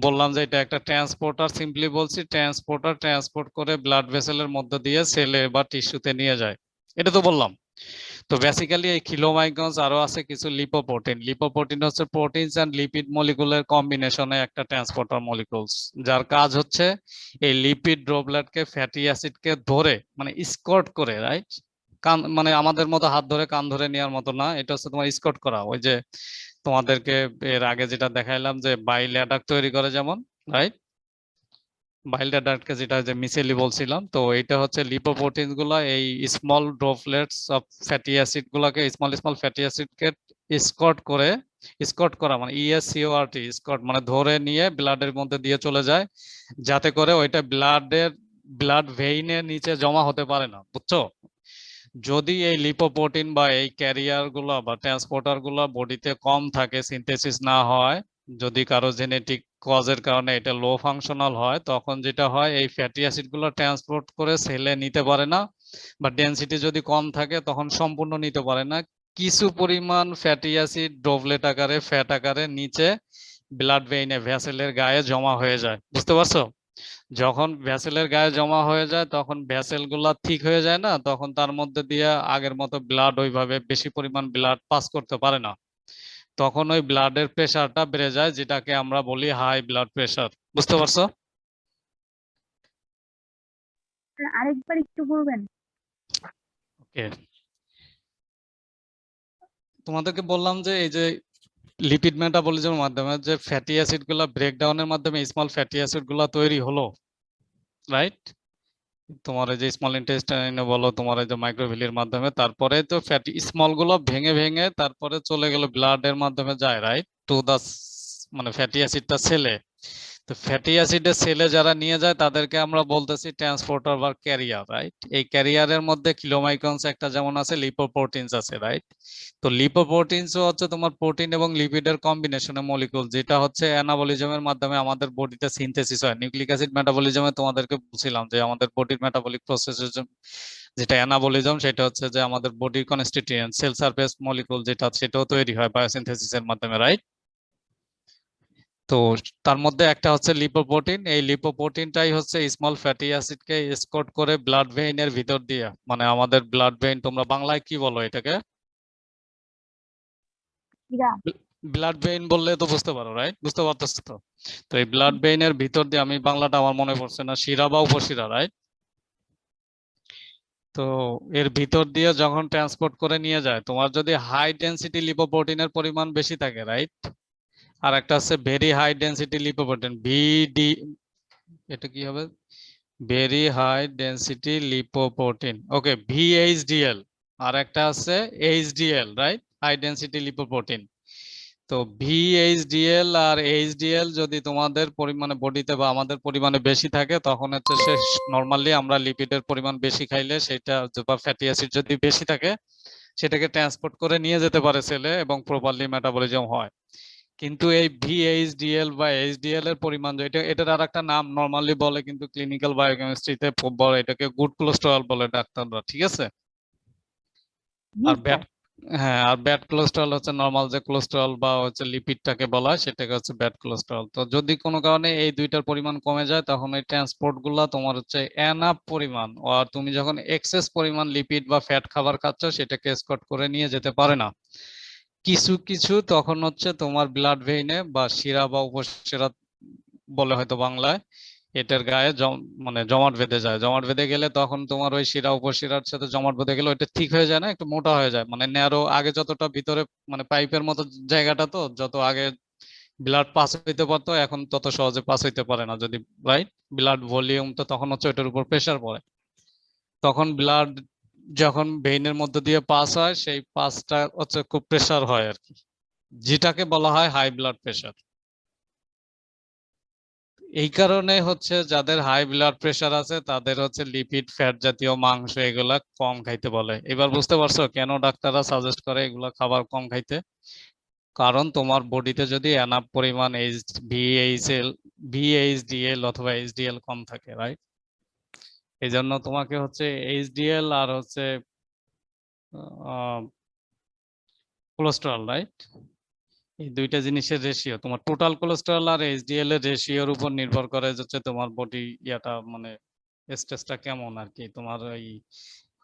বললাম যে এটা একটা ট্রান্সপোর্টার, সিম্পলি বলছি ট্রান্সপোর্টার ট্রান্সপোর্ট করে ব্লাড ভেসেলের মধ্য দিয়ে সেলে বা টিস্যুতে নিয়ে যায়, এটা তো বললাম। তো বেসিক্যালি এই কিলোমাইক্রনস আরো আছে কিছু লিপোপ্রোটিন। লিপোপ্রোটিন হচ্ছে প্রোটিনস এন্ড লিপিড মলিকুলের কম্বিনেশনে একটা ট্রান্সপোর্টার মলিকুলস, যার কাজ হচ্ছে এই লিপিড ড্রপলেটকে ফ্যাটি অ্যাসিডকে ধরে মানে স্কর্ট করে, রাইট? কান মানে আমাদের মতো হাত ধরে কান ধরে নেওয়ার মতো না, এটা হচ্ছে তোমার স্কর্ট করা। ওই যে তোমাদেরকে এর আগে যেটা দেখাইলাম যে বাইল অ্যাডাক্ট তৈরি করে যেমন, রাইট? বাইল অ্যাডাক্টকে যেটা যে মিসেলি বলছিলাম, তো এটা হচ্ছে লিপোপ্রোটিন গুলা এই small droplets of fatty acid গুলাকে, স্মল স্মল ফ্যাটি অ্যাসিডকে স্কট করা মানে ESCORT, স্কট মানে ধরে নিয়ে ব্লাডের মধ্যে দিয়ে চলে যায়, যাতে করে ওইটা ব্লাড ভেইনের নিচে জমা হতে পারে না, বুঝছো? যদি এই লিপোপ্রোটিন বা এই ক্যারিয়ার গুলা বা ট্রান্সপোর্টার গুলা বডিতে কম থাকে, সিনথেসিস না হয়, যদি কারো জেনেটিক কজের কারণে এটা লো ফাংশনাল হয়, তখন যেটা হয় এই ফ্যাটি অ্যাসিড গুলো ট্রান্সপোর্ট করে সেলে নিতে পারে না, বা ডেনসিটি যদি কম থাকে তখন সম্পূর্ণ নিতে পারে না। কিছু পরিমাণ ফ্যাটি অ্যাসিড ড্রপলেট আকারে ফ্যাট আকারে নিচে ব্লাড ভেইনে ভেসেলের গায়ে জমা হয়ে যায়, বুঝতে পারছো? যখন ভ্যাসেলের গায়ে জমা হয়ে যায় তখন ভ্যাসেল গুলা ঠিক হয়ে যায় না, তখন তার মধ্যে দিয়ে আগের মতো ব্লাড ওইভাবে বেশি পরিমাণ ব্লাড পাস করতে পারে না, তখন ওই ব্লাডের প্রেসারটা বেড়ে যায়, যেটাকে আমরা বলি হাই ব্লাড প্রেসার, বুঝতে পারছো? আরেকবার একটু বলবেন? ওকে, তোমাদেরকে বললাম যে এই যে লিপিড মেটাবলিজমের মাধ্যমে যে ফ্যাটি অ্যাসিড গুলা ব্রেকডাউনের মাধ্যমে স্মল ফ্যাটি অ্যাসিড গুলা তৈরি হলো, রাইট? তোমার এই যে স্মল ইন্টেস্টাইনে বলো, তোমার এই যে মাইক্রোভিলির মাধ্যমে, তারপরে তো ফ্যাটি স্মল গুলো ভেঙে ভেঙে তারপরে চলে গেল ব্লাডের মাধ্যমে যায়, রাইট, টু দা মানে ফ্যাটি অ্যাসিডটা সেলে। তো ফ্যাটি অ্যাসিডের সেলে যারা নিয়ে যায় তাদেরকে আমরা বলতেছি ট্রান্সপোর্টার বা ক্যারিয়ার, রাইট? এই ক্যারিয়ারের মধ্যে কিলোমাইক্রনস একটা যেমন আছে, লিপোপ্রোটিনস আছে, রাইট? তো লিপোপ্রোটিনসও হচ্ছে তোমার প্রোটিন এবং লিপিডের কম্বিনেশনের মলিকুল, যেটা হচ্ছে অ্যানাবলিজমের মাধ্যমে আমাদের বডিতে সিনথেসিস হয়। নিউক্লিক অ্যাসিড মেটাবলিজমে তোমাদেরকে বলছিলাম যে আমাদের বডির মেটাবলিক প্রসেসের যেটা অ্যানাবলিজম, সেটা হচ্ছে যে আমাদের বডির কনস্টিটিউয়েন্ট সেল সারফেস মলিকুল যেটা, সেটাও তৈরি হয় বায়োসিনথেসিসের মাধ্যমে, রাইট? তো তার মধ্যে একটা হচ্ছে লিপোপ্রোটিন, এই লিপোপ্রোটিনটাই হচ্ছে স্মল ফ্যাটি অ্যাসিডকে এসকর্ট করে ব্লাড ভেইনের ভিতর দিয়ে, মানে আমাদের ব্লাড ভেইন, তোমরা বাংলায় কি বলো এটাকে? ব্লাড ভেইন বললে তো বুঝতে পারো, রাইট? বুঝতে পারতেছ তো? তো এই ব্লাড ভেইনের ভিতর দিয়ে, আমি বাংলাটা আমার মনে পড়ছে না, শিরা বা উপশিরা, রাইট? তো এর ভিতর দিয়ে যখন ট্রান্সপোর্ট করে নিয়ে যায়, তোমার যদি হাই ডেনসিটি লিপোপ্রোটিনের পরিমাণ বেশি থাকে, রাইট? আর একটা আছে very high density lipoprotein, VD, এটা কি হবে? Very high density lipoprotein, okay, VHDL। আর একটা আছে HDL, right? High density lipoprotein. তো VHDL আর HDL যদি তোমাদের পরিমাণে বডিতে বা আমাদের পরিমাণে বেশি থাকে, তখন হচ্ছে সে নরমালি আমরা লিপিডের পরিমাণ বেশি খাইলে সেটা বা ফ্যাটি অ্যাসিড যদি বেশি থাকে সেটাকে ট্রান্সপোর্ট করে নিয়ে যেতে পারে সেলে এবং প্রপারলি মেটাবলিজম হয়। কিন্তু এই VHDL বা HDL এর পরিমাণ, এটার আর একটা নাম নরমালি বলে, কিন্তু ক্লিনিক্যাল বায়োকেমিস্ট্রিতে বলে এটাকে গুড কোলেস্টেরল বলে ডাক্তাররা, ঠিক আছে? আর হ্যাঁ, আর ব্যাড কোলেস্টেরল হচ্ছে নর্মাল যে কোলেস্টেরল বা হচ্ছে লিপিডটাকে বলা হয় সেটাকে হচ্ছে ব্যাড কোলেস্টেরল। তো যদি কোনো কারণে এই দুইটার পরিমাণ কমে যায় তখন এই ট্রান্সপোর্ট গুলা তোমার হচ্ছে এনাফ পরিমাণ, আর তুমি যখন এক্সেস পরিমাণ লিপিড বা ফ্যাট খাবার খাচ্ছ সেটাকে এসকর্ট করে নিয়ে যেতে পারে না। কিছু কিছু তখন হচ্ছে তোমার ব্লাড ভেইনে বা শিরা বা উপশিরা বলে হয়তো বাংলায়, এটার গায়ে মানে জমাট বেঁধে যায়। জমাট বেঁধে গেলে তখন তোমার ওই শিরা উপশিরার সাথে জমাট বেঁধে গেলে ওইটা ঠিক হয়ে যায় না, একটু মোটা হয়ে যায়, মানে ন্যারো আগে যতটা ভিতরে মানে পাইপের মতো জায়গাটা, তো যত আগে ব্লাড পাস হইতে পারতো এখন তত সহজে পাস হইতে পারে না, যদি রাইট ব্লাড ভলিউম তো তখন হচ্ছে ওইটার উপর প্রেসার পড়ে। তখন ব্লাড যখন ভেইনের মধ্যে দিয়ে পাস হয় সেই পাসটা হচ্ছে খুব প্রেসার হয় আর কি, যেটাকে বলা হয় হাই ব্লাড প্রেসার। এই কারণে হচ্ছে যাদের হাই ব্লাড প্রেসার আছে তাদের হচ্ছে লিপিড ফ্যাট জাতীয় মাংস এগুলা কম খাইতে বলে। এবার বুঝতে পারছো কেন ডাক্তাররা সাজেস্ট করে এগুলা খাবার কম খাইতে? কারণ তোমার বডিতে যদি এনাফ পরিমাণ ভিএইচডিএল অথবা এইচডিএল কম থাকে, রাইট? এই জন্য তোমাকে হচ্ছে এইচডিএল আর হচ্ছে কোলেস্টেরল, রাইট, এই দুইটা জিনিসের রেশিও, তোমার টোটাল কোলেস্টেরল আর এইচডিএল এর রেশিওর উপর নির্ভর করে হচ্ছে তোমার বডি ইয়াটা মানে স্টেজটা কেমন আর কি, তোমার এই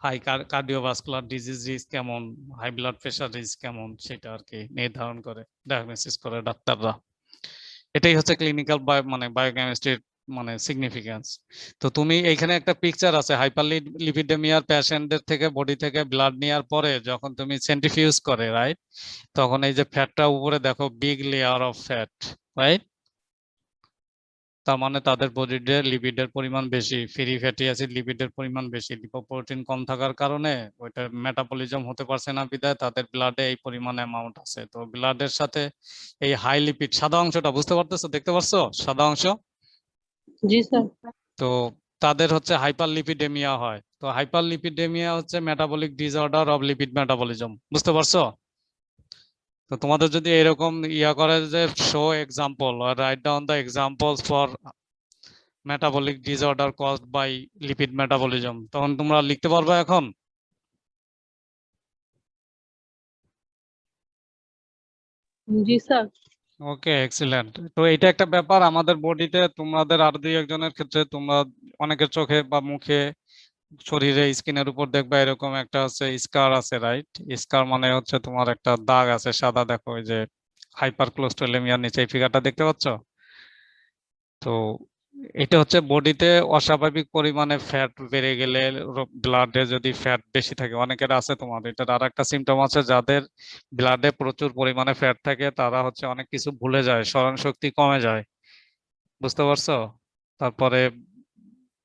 হাই কার্ডিওভাস্কুলার ডিজিজ রিস্ক কেমন, হাই ব্লাড প্রেশার রিস্ক কেমন, সেটা আর কি নির্ধারণ করে, ডায়াগনোসিস করে ডাক্তাররা। এটাই হচ্ছে ক্লিনিক্যাল মানে বায়োকেমিস্ট্রির মানে সিগনিফিকেন্স। তো তুমি এইখানে একটা পিকচার আছে হাইপারলিপিডেমিয়ার পেশেন্টদের থেকে বডি থেকে ব্লাড নেওয়ার পরে যখন তুমি সেন্ট্রিফিউজ করে, রাইট, তখন এই যে ফ্যাটটা উপরে দেখো big layer of fat, right, তার মানে তাদের বডিতে লিপিডের পরিমাণ বেশি, ফ্রি ফ্যাটি অ্যাসিড লিপিডের পরিমাণ বেশি, লিপোপ্রোটিন কম থাকার কারণে ওইটা মেটাবলিজম হতে পারছে না, বিধায় তাদের ব্লাডে এই পরিমাণ অ্যামাউন্ট আছে। তো ব্লাডের সাথে এই হাই লিপিড সাদা অংশটা বুঝতে পারতেছো, দেখতে পারছো সাদা অংশ? জি স্যার। তো তাদের হচ্ছে হাইপারলিপিডেমিয়া হয়। তো হাইপারলিপিডেমিয়া হচ্ছে metabolic disorder of lipid metabolism, বুঝতে পারছো? তো তোমাদের যদি এরকম ইয়া করে যে show example or write down the examples for metabolic disorder caused by lipid metabolism, তখন তোমরা লিখতে পারবে এখন? জি স্যার। ওকে, এক্সিলেন্ট। তো এটা একটা ব্যাপার আমাদের বডিতে, তোমাদের আর দুই একজনের ক্ষেত্রে তোমরা অনেকের চোখে বা মুখে শরীরে স্কিনের উপর দেখবা এরকম একটা হচ্ছে স্কার আছে, রাইট? স্কার মানে হচ্ছে তোমার একটা দাগ আছে সাদা, দেখো ওই যে হাইপার কোলেস্টেরলেমিয়ার নিচে এই ফিগারটা দেখতে পাচ্ছ? তো এটা হচ্ছে বডিতে অস্বাভাবিক পরিমাণে ফ্যাট বেড়ে গেলে, ব্লাডে যদি ফ্যাট বেশি থাকে, অনেকের আছে তোমার এটার আর একটা সিমটম আছে, যাদের ব্লাডে প্রচুর পরিমাণে ফ্যাট থাকে তারা হচ্ছে অনেক কিছু ভুলে যায়, স্মরণ শক্তি কমে যায়, বুঝতে পারছো? তারপরে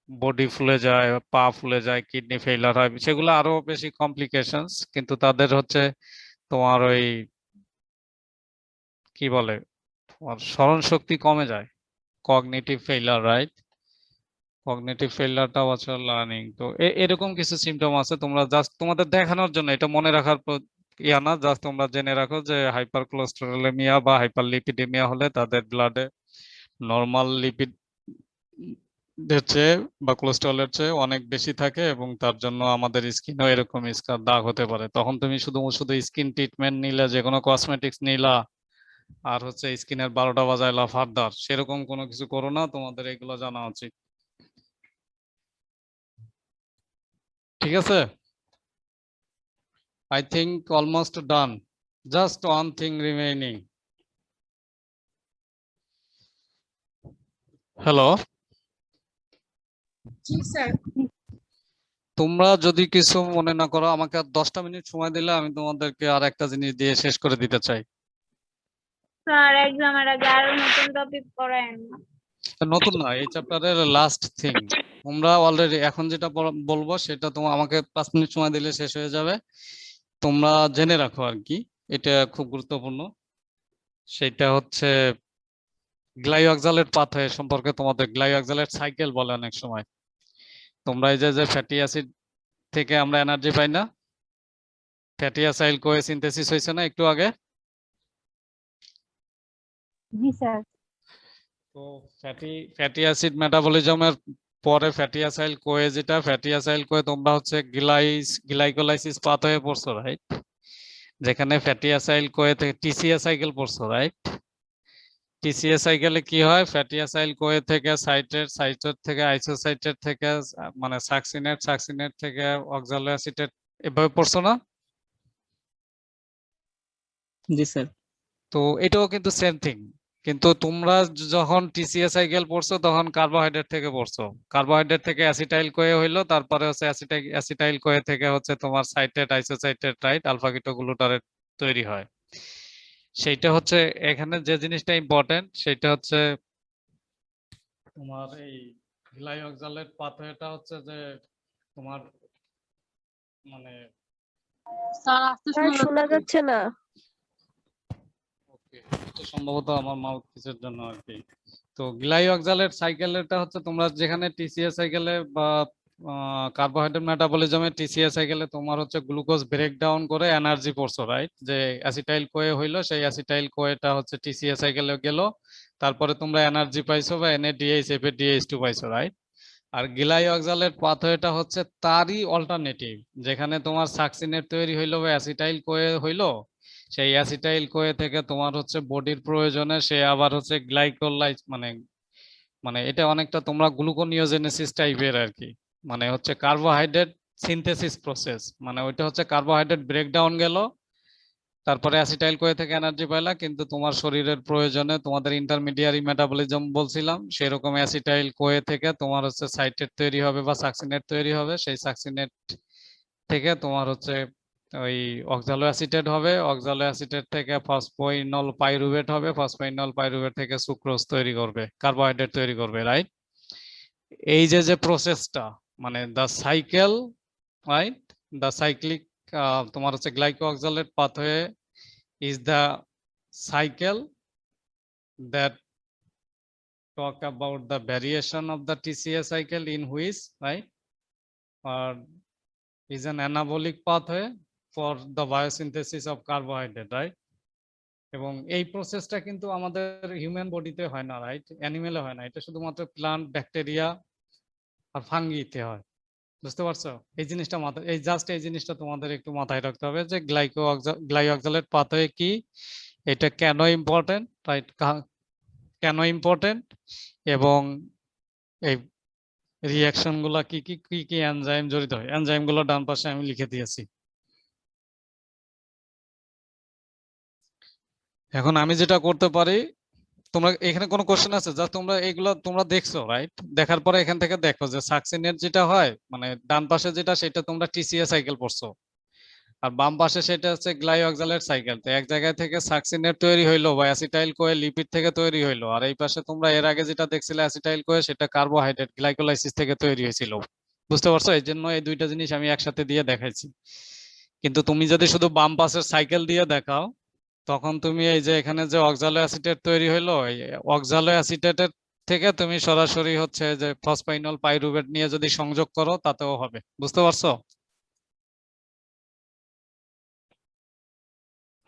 বডি ফুলে যায়, পা ফুলে যায়, কিডনি ফেইলার হয়, সেগুলো আরো বেশি কমপ্লিকেশনস। কিন্তু তাদের হচ্ছে তোমার ওই কি বলে, তোমার স্মরণ শক্তি কমে যায়, কগনিটিভ ফেইলার, রাইট? কগনিটিভ ফেইলারটাও আছে লার্নিং। তো এরকম কিছু সিমটম আছে, তোমরা জাস্ট তোমাদের দেখানোর জন্য, এটা মনে রাখার ইয়া না, জাস্ট তোমরা জেনে রাখো যে হাইপার কোলেস্টেরলেমিয়া বা হাইপার লিপিডেমিয়া হলে তাদের ব্লাডে নর্মাল লিপিড এর চেয়ে বা কোলেস্টেরলের চেয়ে অনেক বেশি থাকে, এবং তার জন্য আমাদের স্কিনেও এরকম স্কার দাগ হতে পারে। তখন তুমি শুধু শুধু স্কিন ট্রিটমেন্ট নিলে, যে কোনো কসমেটিক্স নিলা আর হচ্ছে স্কিনের 12টা বাজাইলা ফার্দার, সেরকম কোনো কিছু করো না, তোমাদের এগুলো জানা উচিত, ঠিক আছে? I think almost done. Just one thing remaining. Hello. G sir. তোমরা যদি কিছু মনে না করো, আমাকে আর 10টা মিনিট সময় দিলে আমি তোমাদেরকে আর একটা জিনিস দিয়ে শেষ করে দিতে চাই। স্যার এক্সামের আগে আরো নতুন টপিক পড়ায়েন না। নতুন না, এই চ্যাপ্টারের লাস্ট থিং। তোমরা অলরেডি এখন যেটা বলবো সেটা তোমার আমাকে 5 মিনিট সময় দিলে শেষ হয়ে যাবে। তোমরা জেনে রাখো আর কি, এটা খুব গুরুত্বপূর্ণ। সেটা হচ্ছে গ্লাইওক্সালেট পাথওয়ে সম্পর্কে, তোমাদের গ্লাইওক্সালেট সাইকেল বলে অনেক সময়। তোমরা এই যে ফ্যাটি অ্যাসিড থেকে আমরা এনার্জি পাই না, ফ্যাটি অ্যাসাইল কোয়ে সিনথেসিস হয়েছে না একটু আগে? জি স্যার। তো ফ্যাটি অ্যাসিড মেটাবলিজমের পরে ফ্যাটি অ্যাসাইল কোয়ে, যেটা ফ্যাটি অ্যাসাইল কোয়ে তোমরা হচ্ছে গ্লাইকোলাইসিস পাথওয়ে পড়ছো, রাইট? যেখানে ফ্যাটি অ্যাসাইল কোয়ে থেকে টিসিএ সাইকেল পড়ছো, রাইট? টিসিএ সাইকেলে কি হয়, ফ্যাটি অ্যাসাইল কোয়ে থেকে সাইটের থেকে আইসোসাইটের থেকে মানে সাকসিনেট থেকে অক্সালো অ্যাসিটেট, এভাবে পড়ছো না? জি স্যার। তো এটাও কিন্তু সেম থিং, কিন্তু তোমরা যখন টিসিএ সাইকেল পড়ছো তখন কার্বোহাইড্রেট থেকে পড়ছো, কার্বোহাইড্রেট থেকে অ্যাসিটাইল কোয়ে হইলো, তারপরে হচ্ছে অ্যাসিটাইল কোয়ে থেকে হচ্ছে তোমার সাইটেট আইসোসাইটেট রাইট আলফা কিটোগ্লুটারেট তৈরি হয়। সেইটা হচ্ছে এখানে যে জিনিসটা ইম্পর্টেন্ট সেটা হচ্ছে তোমার এই গ্লাইঅক্সালেট পাথওয়েটা হচ্ছে যে তোমার মানে স্যার আসতে শোনা যাচ্ছে না। ওকে, এটা সম্ভবত আমার মাউথ পিসের জন্য আর কি। তো গ্লাইঅক্সালেট সাইকেলটা হচ্ছে তোমরা যেখানে টিসিএ সাইকেলে বা কার্বোহাইড্রেট মেটাবলিজমে টিসিএ সাইকেলে তোমার হচ্ছে গ্লুকোজ ব্রেক ডাউন করে এনার্জি পড়ছো, রাইট? যে অ্যাসিটাইল কোয়ে হইলো, সেই অ্যাসিটাইল কোয়েটা হচ্ছে টিসিএ সাইকেলে গেল, তারপরে তোমরা এনার্জি পাইছো বা NADH FADH2 পাইছো, রাইট? আর গ্লাইঅক্সালেট পাথওয়েটা হচ্ছে তারই অল্টারনেটিভ, যেখানে তোমার সাকসিনেট তৈরি হইলো বা অ্যাসিটাইল কোয়ে হইলো, সেই অ্যাসিটাইল কোয়ে থেকে তোমার হচ্ছে বডির প্রয়োজনে সে আবার হচ্ছে গ্লাইকোলাইজ মানে মানে এটা অনেকটা তোমরা গ্লুকোনিওজেনেসিস টাইপের আর কি, মানে হচ্ছে কার্বোহাইড্রেট সিনথেসিস প্রসেস, মানে ওইটা হচ্ছে কার্বোহাইড্রেট ব্রেকডাউন গেল, তারপরে অ্যাসিটাইল কোয়ে থেকে এনার্জি পাইলা, কিন্তু তোমার শরীরের প্রয়োজনে তোমাদের ইন্টারমিডিয়ারি মেটাবলিজম বলছিলাম, সেরকম অ্যাসিটাইল কোয়ে থেকে তোমার হচ্ছে সাইটেট তৈরি হবে বা সাকসিনেট তৈরি হবে, সেই সাকসিনেট থেকে তোমার হচ্ছে ওই অক্সালো অ্যাসিটেট হবে, অক্সালো অ্যাসিটেট থেকে ফসফোইনল পাইরুভেট হবে, ফসফোইনল পাইরুভেট থেকে সুক্রোজ তৈরি করবে, কার্বোহাইড্রেট তৈরি করবে, রাইট? এই যে প্রসেসটা মানে the cycle, right? The cyclic তোমার হচ্ছে গ্লাইকোঅক্সালেট pathway is the cycle that talk about the variation of the TCA cycle in which, right, is an anabolic pathway for the biosynthesis of carbohydrate, right? এবং এই প্রসেসটা কিন্তু আমাদের human বডিতে হয় না, রাইট? অ্যানিমেলে হয় না, এটা শুধুমাত্র প্লান্ট, ব্যাকটেরিয়া আর ফাঙ্গিতে হয়। বুঝতে পারছো? এই জিনিসটা মাথায়, এই জিনিসটা তোমাদের একটু মাথায় রাখতে হবে যে গ্লাইঅক্সালেট পাথওয়ে কি, এটা কেন ইম্পর্টেন্ট, রাইট? কেন ইম্পর্টেন্ট এবং এই রিঅ্যাকশন গুলা কি কি কি কি এনজাইম জড়িত হয়, এনজাইম গুলো ডান পাশে আমি লিখে দিয়েছি। এখন আমি যেটা করতে পারি, তোমরা এখানে কোনো কোশ্চেন আছে যা তোমরা এগুলো তোমরা দেখছো, রাইট? দেখার পরে এখান থেকে দেখো যে সাকসিনেট যেটা হয় মানে ডান পাশে যেটা, সেটা তোমরা টিসিএ সাইকেল পড়ছো, আর বাম পাশে সেটা হচ্ছে গ্লাইঅক্সালেট সাইকেল। তো এক জায়গায় থেকে সাকসিনেট তৈরি হইলো বা অ্যাসিটাইল কোয়ে লিপিড থেকে তৈরি হইলো, আর এই পাশে তোমরা এর আগে যেটা দেখছিলে অ্যাসিটাইল কোয়ে, সেটা কার্বোহাইড্রেট গ্লাইকোলাইসিস থেকে তৈরি হয়েছিল। বুঝতে পারছো? এই জন্য এই দুইটা জিনিস আমি একসাথে দিয়ে দেখাইছি। কিন্তু তুমি যদি শুধু বাম পাশের সাইকেল দিয়ে দেখাও, তখন তুমি এই যে এখানে যে অক্সালো অ্যাসিটেট তৈরি হইলো, এই অক্সালো অ্যাসিটেটের থেকে তুমি সরাসরি হচ্ছে যে ফসফাইনল পাইরুভেট নিয়ে যদি সংযোগ করো তাতেও হবে। বুঝতে পারছো?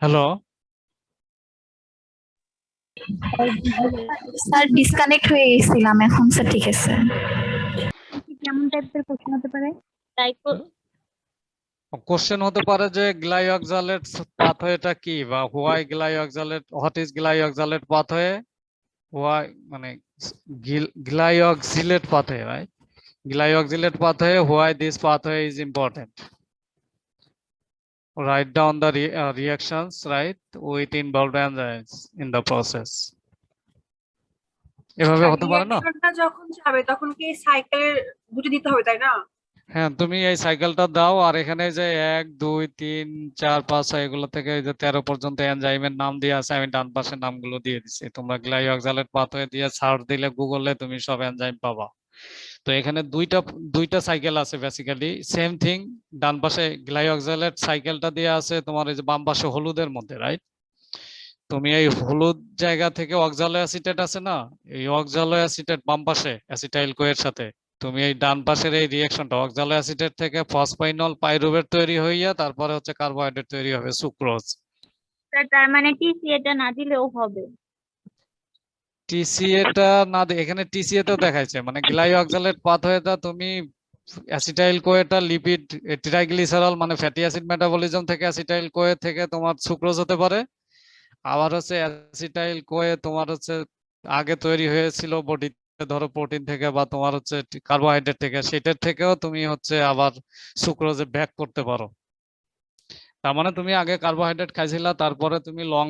হ্যালো, স্যার ডিসকানেক্ট হয়ে গেছিলাম, এখন স্যার ঠিক আছে। কেমন টাইপের কোশ্চেন হতে পারে? কোশ্চেন হতে পারে যে গ্লাইঅক্সালেট পাথওয়েটা কি, বা why glyoxylate, what is glyoxylate pathway, why মানে glyoxylate pathway, right? Glyoxylate pathway, why this pathway is important. Write down the reactions, right, with involved enzymes in the process. এভাবে হতে পারে না? রিঅ্যাকশনটা যখন যাবে তখন কি সাইকেলের দুটো দিতে হবে, তাই না? হ্যাঁ, তুমি এই সাইকেলটা দাও, আর এখানে যে 1 2 3 4 5 6 এগুলো থেকে এই যে 13 পর্যন্ত এনজাইমের নাম দিয়ে আছে, আমি ডান পাশে নামগুলো দিয়ে দিছি। তোমরা গ্লাইঅক্সালেট পাথওয়ে দিয়ে সার্চ দিলে গুগলে তুমি সব এনজাইম পাবা। তো এখানে দুইটা সাইকেল আছে বেসিক্যালি সেম থিং। ডান পাশে গ্লাইঅক্সালেট সাইকেলটা দিয়ে আছে তোমার এই যে বাম পাশে হলুদের মধ্যে, রাইট? তুমি এই হলুদ জায়গা থেকে অক্সালো অ্যাসিটেট আছে না, এই অক্সালো অ্যাসিটেট বাম পাশে অ্যাসিটাইল কোয়ের সাথে, তুমি এই ডান পাশের এই রিঅ্যাকশনটা অক্সালো অ্যাসিটেট থেকে ফসফাইনল পাইরুভেট তৈরি হইয়া তারপরে হচ্ছে কার্বোহাইড্রেট তৈরি হবে, সুক্রোজ। তার মানে টিসিএ টা না দিলেও হবে? টিসিএ টা না, এখানে টিসিএ তেও দেখাইছে, মানে গ্লাইঅক্সালেট পাথওয়েটা তুমি অ্যাসিটাইল কোয়েটা লিপিড ট্রাইগ্লিসারল মানে ফ্যাটি অ্যাসিড মেটাবলিজম থেকে অ্যাসিটাইল কোয়ে থেকে তোমার সুক্রোজ হতে পারে। আবার হচ্ছে অ্যাসিটাইল কোয়ে তোমার হচ্ছে আগে তৈরি হয়েছিল বডিতে, ধরো প্রোটিন থেকে বা তোমার হচ্ছে কার্বোহাইড্রেট থেকে, সেটার থেকেও তুমি হচ্ছে আবার সুক্রোজে ব্যাক করতে পারো। তার মানে তুমি আগে কার্বোহাইড্রেট খাইছিলা, তারপরে তুমি লং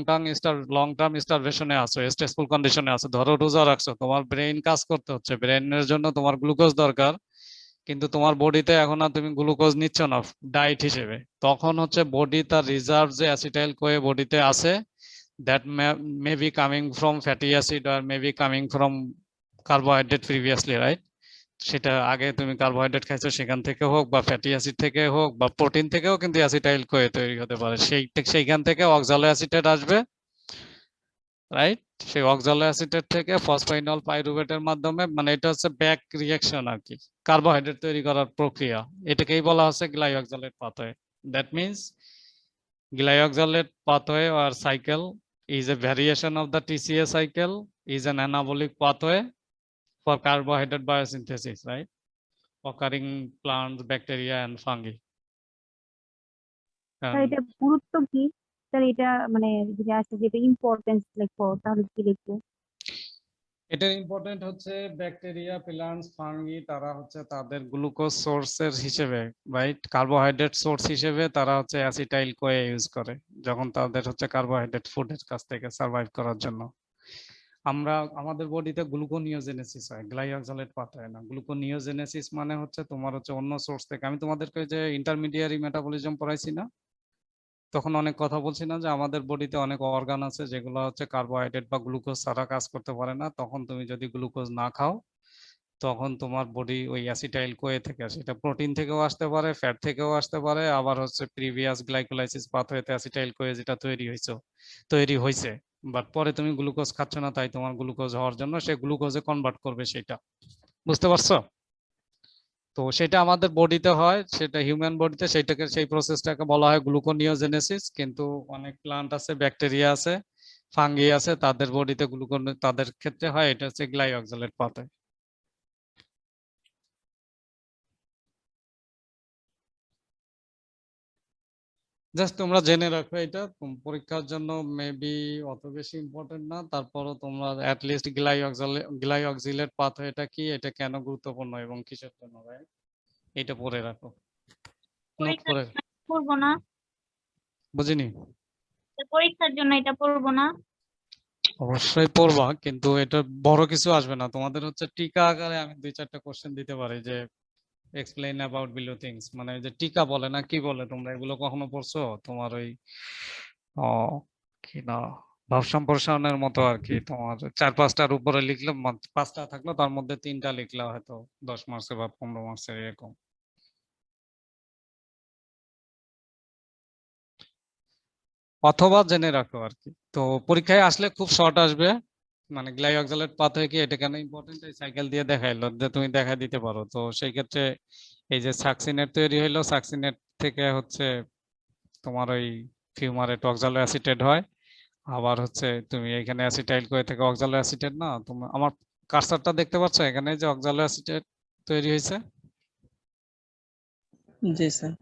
টার্ম স্টারভেশনে আছো, স্ট্রেসফুল কন্ডিশনে আছো, ধরো রোজা রাখছো, তোমার ব্রেইন কাজ করতে হচ্ছে, ব্রেইনের জন্য তোমার গ্লুকোজ দরকার, কিন্তু তোমার বডিতে এখন আর তুমি গ্লুকোজ নিচ্ছ না ডায়েট হিসেবে, তখন হচ্ছে বডি তার রিজার্ভ যে অ্যাসিটাইল কোয়ে বডিতে আছে, that may be coming from fatty acid or may be coming from carbohydrate previously, right? সেটা আগে তুমি কার্বোহাইড্রেট খাইছো সেখান থেকে হোক বা ফ্যাটি অ্যাসিড থেকে হোক বা প্রোটিন থেকেও কিন্তু অ্যাসিটাইল কোয়ে তৈরি হতে পারে, সেইখান থেকে অক্সালো অ্যাসিটেট আসবে, রাইট? সেই অক্সালো অ্যাসিটেট থেকে ফসফাইনল পাইরুভেটের মাধ্যমে, মানে এটা হচ্ছে ব্যাক রিঅ্যাকশন আর কি, কার্বোহাইড্রেট তৈরি করার প্রক্রিয়া, এটাকেই বলা হচ্ছে glyoxylate pathway. That means glyoxylate pathway or cycle is a variation of the TCA cycle, is an anabolic pathway for carbohydrate biosynthesis, right? Occurring plants, bacteria and fungi. Sir এটা গুরুত্ব কি? স্যার এটা মানে যদি আসে যেটা ইম্পর্টেন্স লিখবো তাহলে কি লিখবো? এটার ইম্পর্টেন্ট হচ্ছে ব্যাকটেরিয়া, প্ল্যান্টস, ফাঙ্গি, তারা হচ্ছে তাদের গ্লুকোজ সোর্সের হিসেবে, রাইট, কার্বোহাইড্রেট সোর্স হিসেবে তারা হচ্ছে অ্যাসিটাইল কোয়ে ইউজ করে যখন তাদের হচ্ছে কার্বোহাইড্রেট ফুডের কাছ থেকে সার্ভাইভ করার জন্য। আমাদের বডিতে গ্লুকোনিওজেনেসিস হয়, গ্লাইওক্সালেট পাথওয়ে না। গ্লুকোনিওজেনেসিস মানে হচ্ছে তোমার হচ্ছে অন্য সোর্স থেকে, আমি তোমাদেরকে যে ইন্টারমিডিয়ারি মেটাবলিজম পড়াইছি না, তখন অনেক কথা বলছি না যে আমাদের বডিতে অনেক অর্গান আছে যেগুলো হচ্ছে কার্বোহাইড্রেট বা গ্লুকোজ ছাড়া কাজ করতে পারে না, তখন তুমি যদি গ্লুকোজ না খাও তখন তোমার বডি ওই অ্যাসিটাইল কোয়ে থেকে আসে, এটা প্রোটিন থেকেও আসতে পারে, ফ্যাট থেকেও আসতে পারে, আবার হচ্ছে প্রিভিয়াস গ্লাইকোলাইসিস পাথওয়েতে অ্যাসিটাইল কোয়ে যেটা তৈরি হয়েছে, বাট পরে তুমি গ্লুকোজ খাচ্ছ না, তাই তোমার গ্লুকোজ হওয়ার জন্য সে গ্লুকোজে কনভার্ট করবে, সেটা বুঝতে পারছো? তো সেটা আমাদের বডিতে হয়, সেটা হিউম্যান বডিতে, সেই প্রসেসটাকে বলা হয় গ্লুকোনিওজেনেসিস। কিন্তু অনেক প্লান্ট আছে, ব্যাকটেরিয়া আছে, ফাঙ্গি আছে, তাদের বডিতে তাদের ক্ষেত্রে হয়, এটা হচ্ছে গ্লাইওক্সালেট পাথওয়ে। জাস্ট তোমরা জেনে রাখো, এটা পরীক্ষার জন্য মেবি অত বেশি ইম্পর্টেন্ট না, তারপরও তোমরা অ্যাট লিস্ট গ্লাইওক্সিলেট পাথওয়েটা কি, এটা কেন গুরুত্বপূর্ণ এবং কিসের জন্য, রাইট, এটা পড়ে রাখো, নোট করে। পড়বো না? বুঝিনি? পরীক্ষার জন্য এটা পড়বো না? অবশ্যই পড়বা, কিন্তু এটা বড় কিছু আসবে না তোমাদের, হচ্ছে টিকা আকারে আমি 2-4টা কোশ্চেন দিতে পারি যে এক্সপ্লেইন অ্যাবাউট বিলো থিংস, মানে ওই যে টিকা বলে না, কি বলে, তোমরা এগুলো কখনো পড়ছো? তোমার ওই কি না, ভাব সম্প্রসারণের মতো আর কি, তোমার 4-5টার উপরে লিখলে, 5টা থাকলো তার মধ্যে 3টা লিখলে হয়তো 10 মার্কসের বা 15 মার্কসের এরকম। অথবা জেনে রাখো আর কি, তো পরীক্ষায় আসলে খুব শর্ট আসবে, মানে গ্লাইওক্সালেট পাথওয়ে কি, এটা কেন ইম্পর্টেন্ট, এই সাইকেল দিয়ে দেখাইলো যে তুমি দেখা দিতে পারো, তো সেই ক্ষেত্রে এই যে সাকসিনেট তৈরি হইলো, সাকসিনেট থেকে হচ্ছে তোমার ওই ফিউমারেট অক্সালো অ্যাসিটেট হয়, আবার হচ্ছে তুমি এখানে অ্যাসিটাইল কোয়ে থেকে অক্সালো অ্যাসিটেট, না তোমার আমার কার্সারটা দেখতে পাচ্ছ এখানে যে অক্সালো অ্যাসিটেট তৈরি হয়েছে? জি স্যার।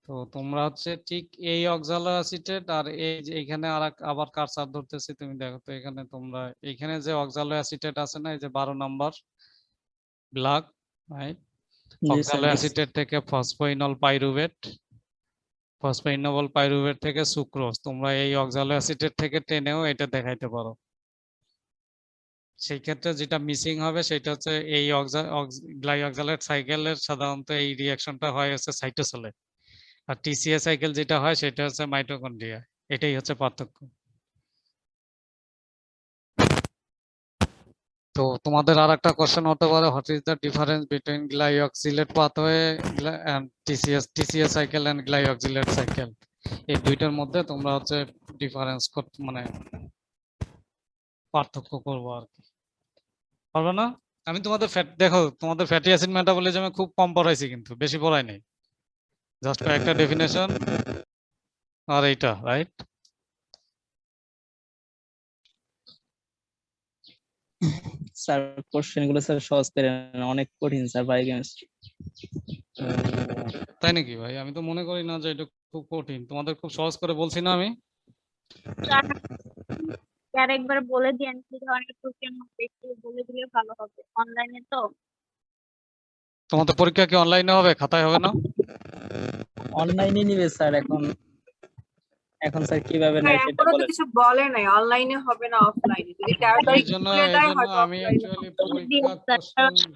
তো তোমরা হচ্ছে ঠিক এই অক্সালো অ্যাসিটেট আর এই যে এখানে আবার কার্সার ধরতেছি, তুমি দেখো তো এখানে তোমরা এখানে যে অক্সালো অ্যাসিটেট আছে না, এই যে 12 নাম্বার ব্ল্যাক, রাইট, জি স্যার। অক্সালো অ্যাসিটেট থেকে ফসফোইনল পাইরুভেট থেকে সুক্রোজ, তোমরা এই অক্সালো অ্যাসিটেট থেকে টেনেও এটা দেখাইতে পারো। সেই ক্ষেত্রে যেটা মিসিং হবে সেটা হচ্ছে এই গ্লাইওক্সালেট সাইকেলের সাধারণত এই রিঅ্যাকশনটা হয় হচ্ছে সাইটোসোলে, আর টিসিএ সাইকেল যেটা হয় সেটা হচ্ছে মাইটোকন্ড্রিয়া, এটাই হচ্ছে পার্থক্য। তো তোমাদের আর একটা কোশ্চেন হতে পারে, what is the difference between glyoxylate pathway and TCA cycle and glyoxylate cycle, এই দুইটার মধ্যে তোমরা হচ্ছে ডিফারেন্স মানে পার্থক্য করবো আর কি, পারবে না? আমি তোমাদের দেখো তোমাদের ফ্যাটি অ্যাসিড মেটাবলিজমে খুব কম পড়াইছি, কিন্তু বেশি পড়াই নাই, জাস্ট কয়েকটা ডেফিনেশন আর এইটা, রাইট? স্যার কোশ্চেন গুলো স্যার সহজ করে না, অনেক কঠিন স্যার বায়োকেমিস্ট্রি। তাই নাকি ভাই? আমি তো মনে করি না যে এটা খুব কঠিন। তোমাদের খুব সহজ করে বলছি না আমি? স্যার একবার বলে দিয়েন কি ধরনের কোশ্চেন হবে, একটু বলে দিলে ভালো হবে, অনলাইনে তো। তোমাদের পরীক্ষা কি অনলাইনে হবে, খাতায় হবে না? অনলাইনে নিবে স্যার এখন। এখন স্যার কিভাবে স্যার নেয় সেটা এখনো তো বলে। কিছু বলে নাই অনলাইনে হবে না অফলাইনে, যদি 13 তারিখ বলে দেয় হয়তো আমি অফলাইনে অ্যাকচুয়ালি বলে দিয়েন পরীক্ষা স্যার, কোশ্চেন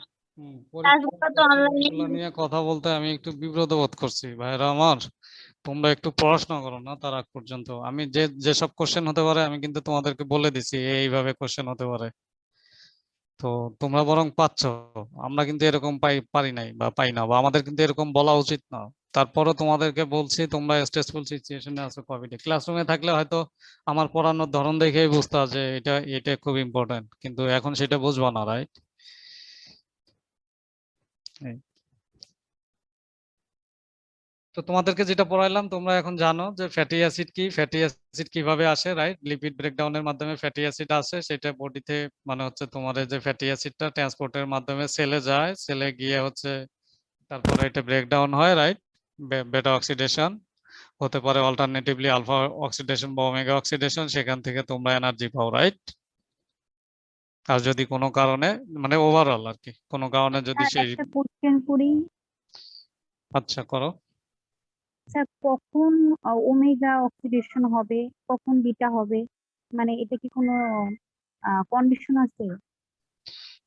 ক্লাসগুলো তো অনলাইনে গুলো নিয়ে কথা বলতে আমি একটু বিব্রত বোধ করছি ভাইরা আমার। তোমরা একটু পড়াশোনা করো না তার আগ পর্যন্ত। আমি যেসব কোশ্চেন হতে পারে আমি কিন্তু তোমাদেরকে বলে দিছি এইভাবে কোশ্চেন হতে পারে। তো তোমরা বরং পাচ্ছ, আমরা কিন্তু এরকম পারি নাই বা পাই না, বা আমাদের কিন্তু এরকম বলা উচিত না। তারপরও তোমাদেরকে বলছি, তোমরা স্ট্রেসফুল সিচুয়েশনে আছো কোভিডে। ক্লাসরুমে থাকলে হয়তো আমার পড়ানোর ধরন দেখেই বুঝতা যে এটা খুব ইম্পর্টেন্ট, কিন্তু এখন সেটা বুঝবা না, রাইট? তো তোমাদেরকে যেটা পড়াইলাম তোমরা এখন জানো যে ফ্যাটি অ্যাসিড কি, ফ্যাটি অ্যাসিড কিভাবে আসে, রাইট? লিপিড ব্রেকডাউনের মাধ্যমে ফ্যাটি অ্যাসিড আসে, সেটা বডিতে মানে হচ্ছে তোমার এই যে ফ্যাটি অ্যাসিডটা ট্রান্সপোর্টের মাধ্যমে সেলে যায়, সেলে গিয়ে হচ্ছে তারপরে এটা ব্রেকডাউন হয়, রাইট? বেটা অক্সিডেশন হতে পারে, অল্টারনেটিভলি আলফা অক্সিডেশন বা ওমেগা অক্সিডেশন, সেখান থেকে তোমরা এনার্জি পাও, রাইট? আর যদি কোনো কারণে মানে ওভারঅল আর কি কোনো কারণে যদি আর সেই একটা কোশ্চেন করি আচ্ছা করো। স্যার, কখন ওমেগা অক্সিডেশন হবে, কখন বিটা হবে, মানে এটা কি কোনো কন্ডিশন আছে?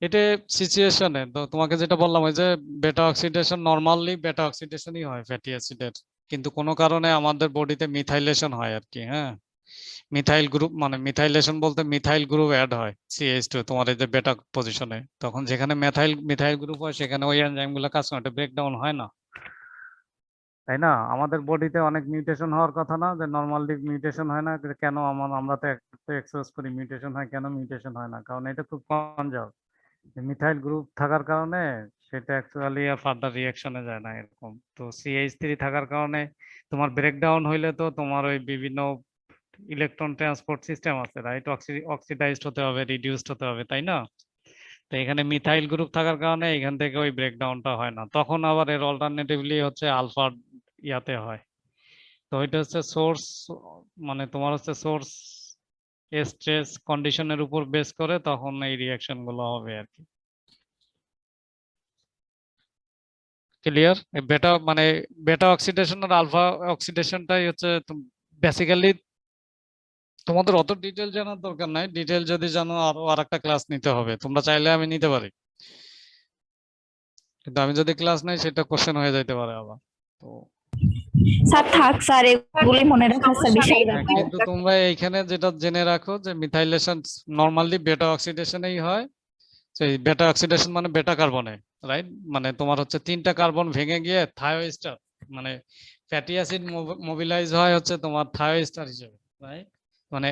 এটা সিচুয়েশনে তো তোমাকে যেটা বললাম ওই যে বেটা অক্সিডেশন, নরমালি বেটা অক্সিডেশনই হয় ফ্যাটি অ্যাসিডের, কিন্তু কোনো কারণে আমাদের বডিতে মিথাইলেশন হয় আর কি। হ্যাঁ, মিথাইল গ্রুপ মানে মিথাইলেশন বলতে মিথাইল গ্রুপ অ্যাড হয় CH2 তোমার এই যে বেটা পজিশনে, তখন যেখানে মিথাইল গ্রুপ হয় সেখানে ওই এনজাইম গুলো কাজ করে, এটা ব্রেকডাউন হয় না, তাই না? আমাদের বডিতে অনেক মিউটেশন হওয়ার কথা না, যে নরমালি মিউটেশন হয় না কেন? আমরা তো এক্সপোজ করি মিউটেশন হয় কেন? মিউটেশন হয় না কারণ এটা খুব কনজার্ভ, মিথাইল গ্রুপ থাকার কারণে সেটা অ্যাকচুয়ালি আর ফার্দার রিঅ্যাকশনে যায় না এরকম। তো CH3 থাকার কারণে তোমার ব্রেকডাউন হইলে তো তোমার ওই বিভিন্ন ইলেকট্রন ট্রান্সপোর্ট সিস্টেম আছে, রাইট? অক্সিডাইজড হতে হবে, রিডিউসড হতে হবে, তাই না? তো এখানে মিথাইল গ্রুপ থাকার কারণে এখান থেকে ওই ব্রেকডাউনটা হয় না, তখন আবার এর অল্টারনেটিভলি হচ্ছে আলফা ইয়াতে হয়। তো এটা হচ্ছে সোর্স, মানে তোমার হচ্ছে সোর্স স্ট্রেস কন্ডিশনের উপর বেস করে তখন এই রিঅ্যাকশন গুলো হবে আর কি। ক্লিয়ার? বেটা মানে বেটা অক্সিডেশন আর আলফা অক্সিডেশনটাই হচ্ছে বেসিক্যালি তোমাদের অত ডিটেল জানার দরকার নাই, ডিটেল যদি জানো আরো আরেকটা ক্লাস নিতে হবে, তোমরা চাইলে আমি নিতে পারি, কিন্তু আমি যদি ক্লাস নেই সেটা কোশ্চেন হয়ে যাইতে পারে আবার। তো স্যার থাক স্যার, এগুলি মনে রাখার স্যার বিশাল ব্যাপার। কিন্তু তোমরা এইখানে যেটা জেনে রাখো যে মিথাইলেশন নরমালি বেটা অক্সিডেশনেই হয়। সেই বেটা অক্সিডেশন মানে বেটা কার্বনে, রাইট? মানে তোমার হচ্ছে 3টা কার্বন ভেঙে গিয়ে থায়োএস্টার মানে ফ্যাটি অ্যাসিড মোবিলাইজ হয় হচ্ছে তোমার থায়োএস্টার হিসেবে, রাইট? মানে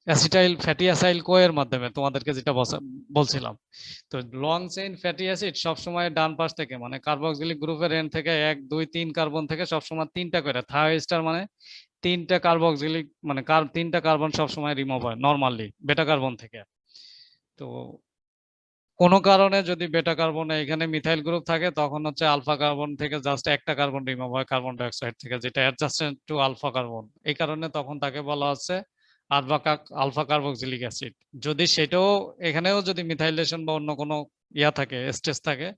অ্যাসিটাইল ফ্যাটি অ্যাসাইল কো এর মাধ্যমে, তোমাদেরকে যেটা বলছিলাম। তো লং চেইন ফ্যাটি অ্যাসিড সবসময় ডান পাশ থেকে মানে কার্বক্সিলিক গ্রুপের এন্ড থেকে 1 2 3 কার্বন থেকে সবসময় 3টা করে থায়োএস্টার মানে 3টা কার্বক্সিলিক মানে 3টা কার্বন সবসময় রিমুভ হয় নরমালি বেটা কার্বন থেকে। তো কোনো কারণে যদি বেটা কার্বনে এখানে মিথাইল গ্রুপ থাকে তখন হচ্ছে আলফা কার্বন থেকে জাস্ট একটা কার্বন রিমুভ হয় কার্বন ডাইঅক্সাইড থেকে, যেটা অ্যাডজাস্টেন্ট টু আলফা কার্বন। এই কারণে তখন তাকে বলা হচ্ছে আলফা কার্বক্সিলিক অ্যাসিড। যদি সেটাও এখানেও যদি মিথাইলেশন বা অন্য কোনো ইয়া থাকে স্ট্রেস থাকে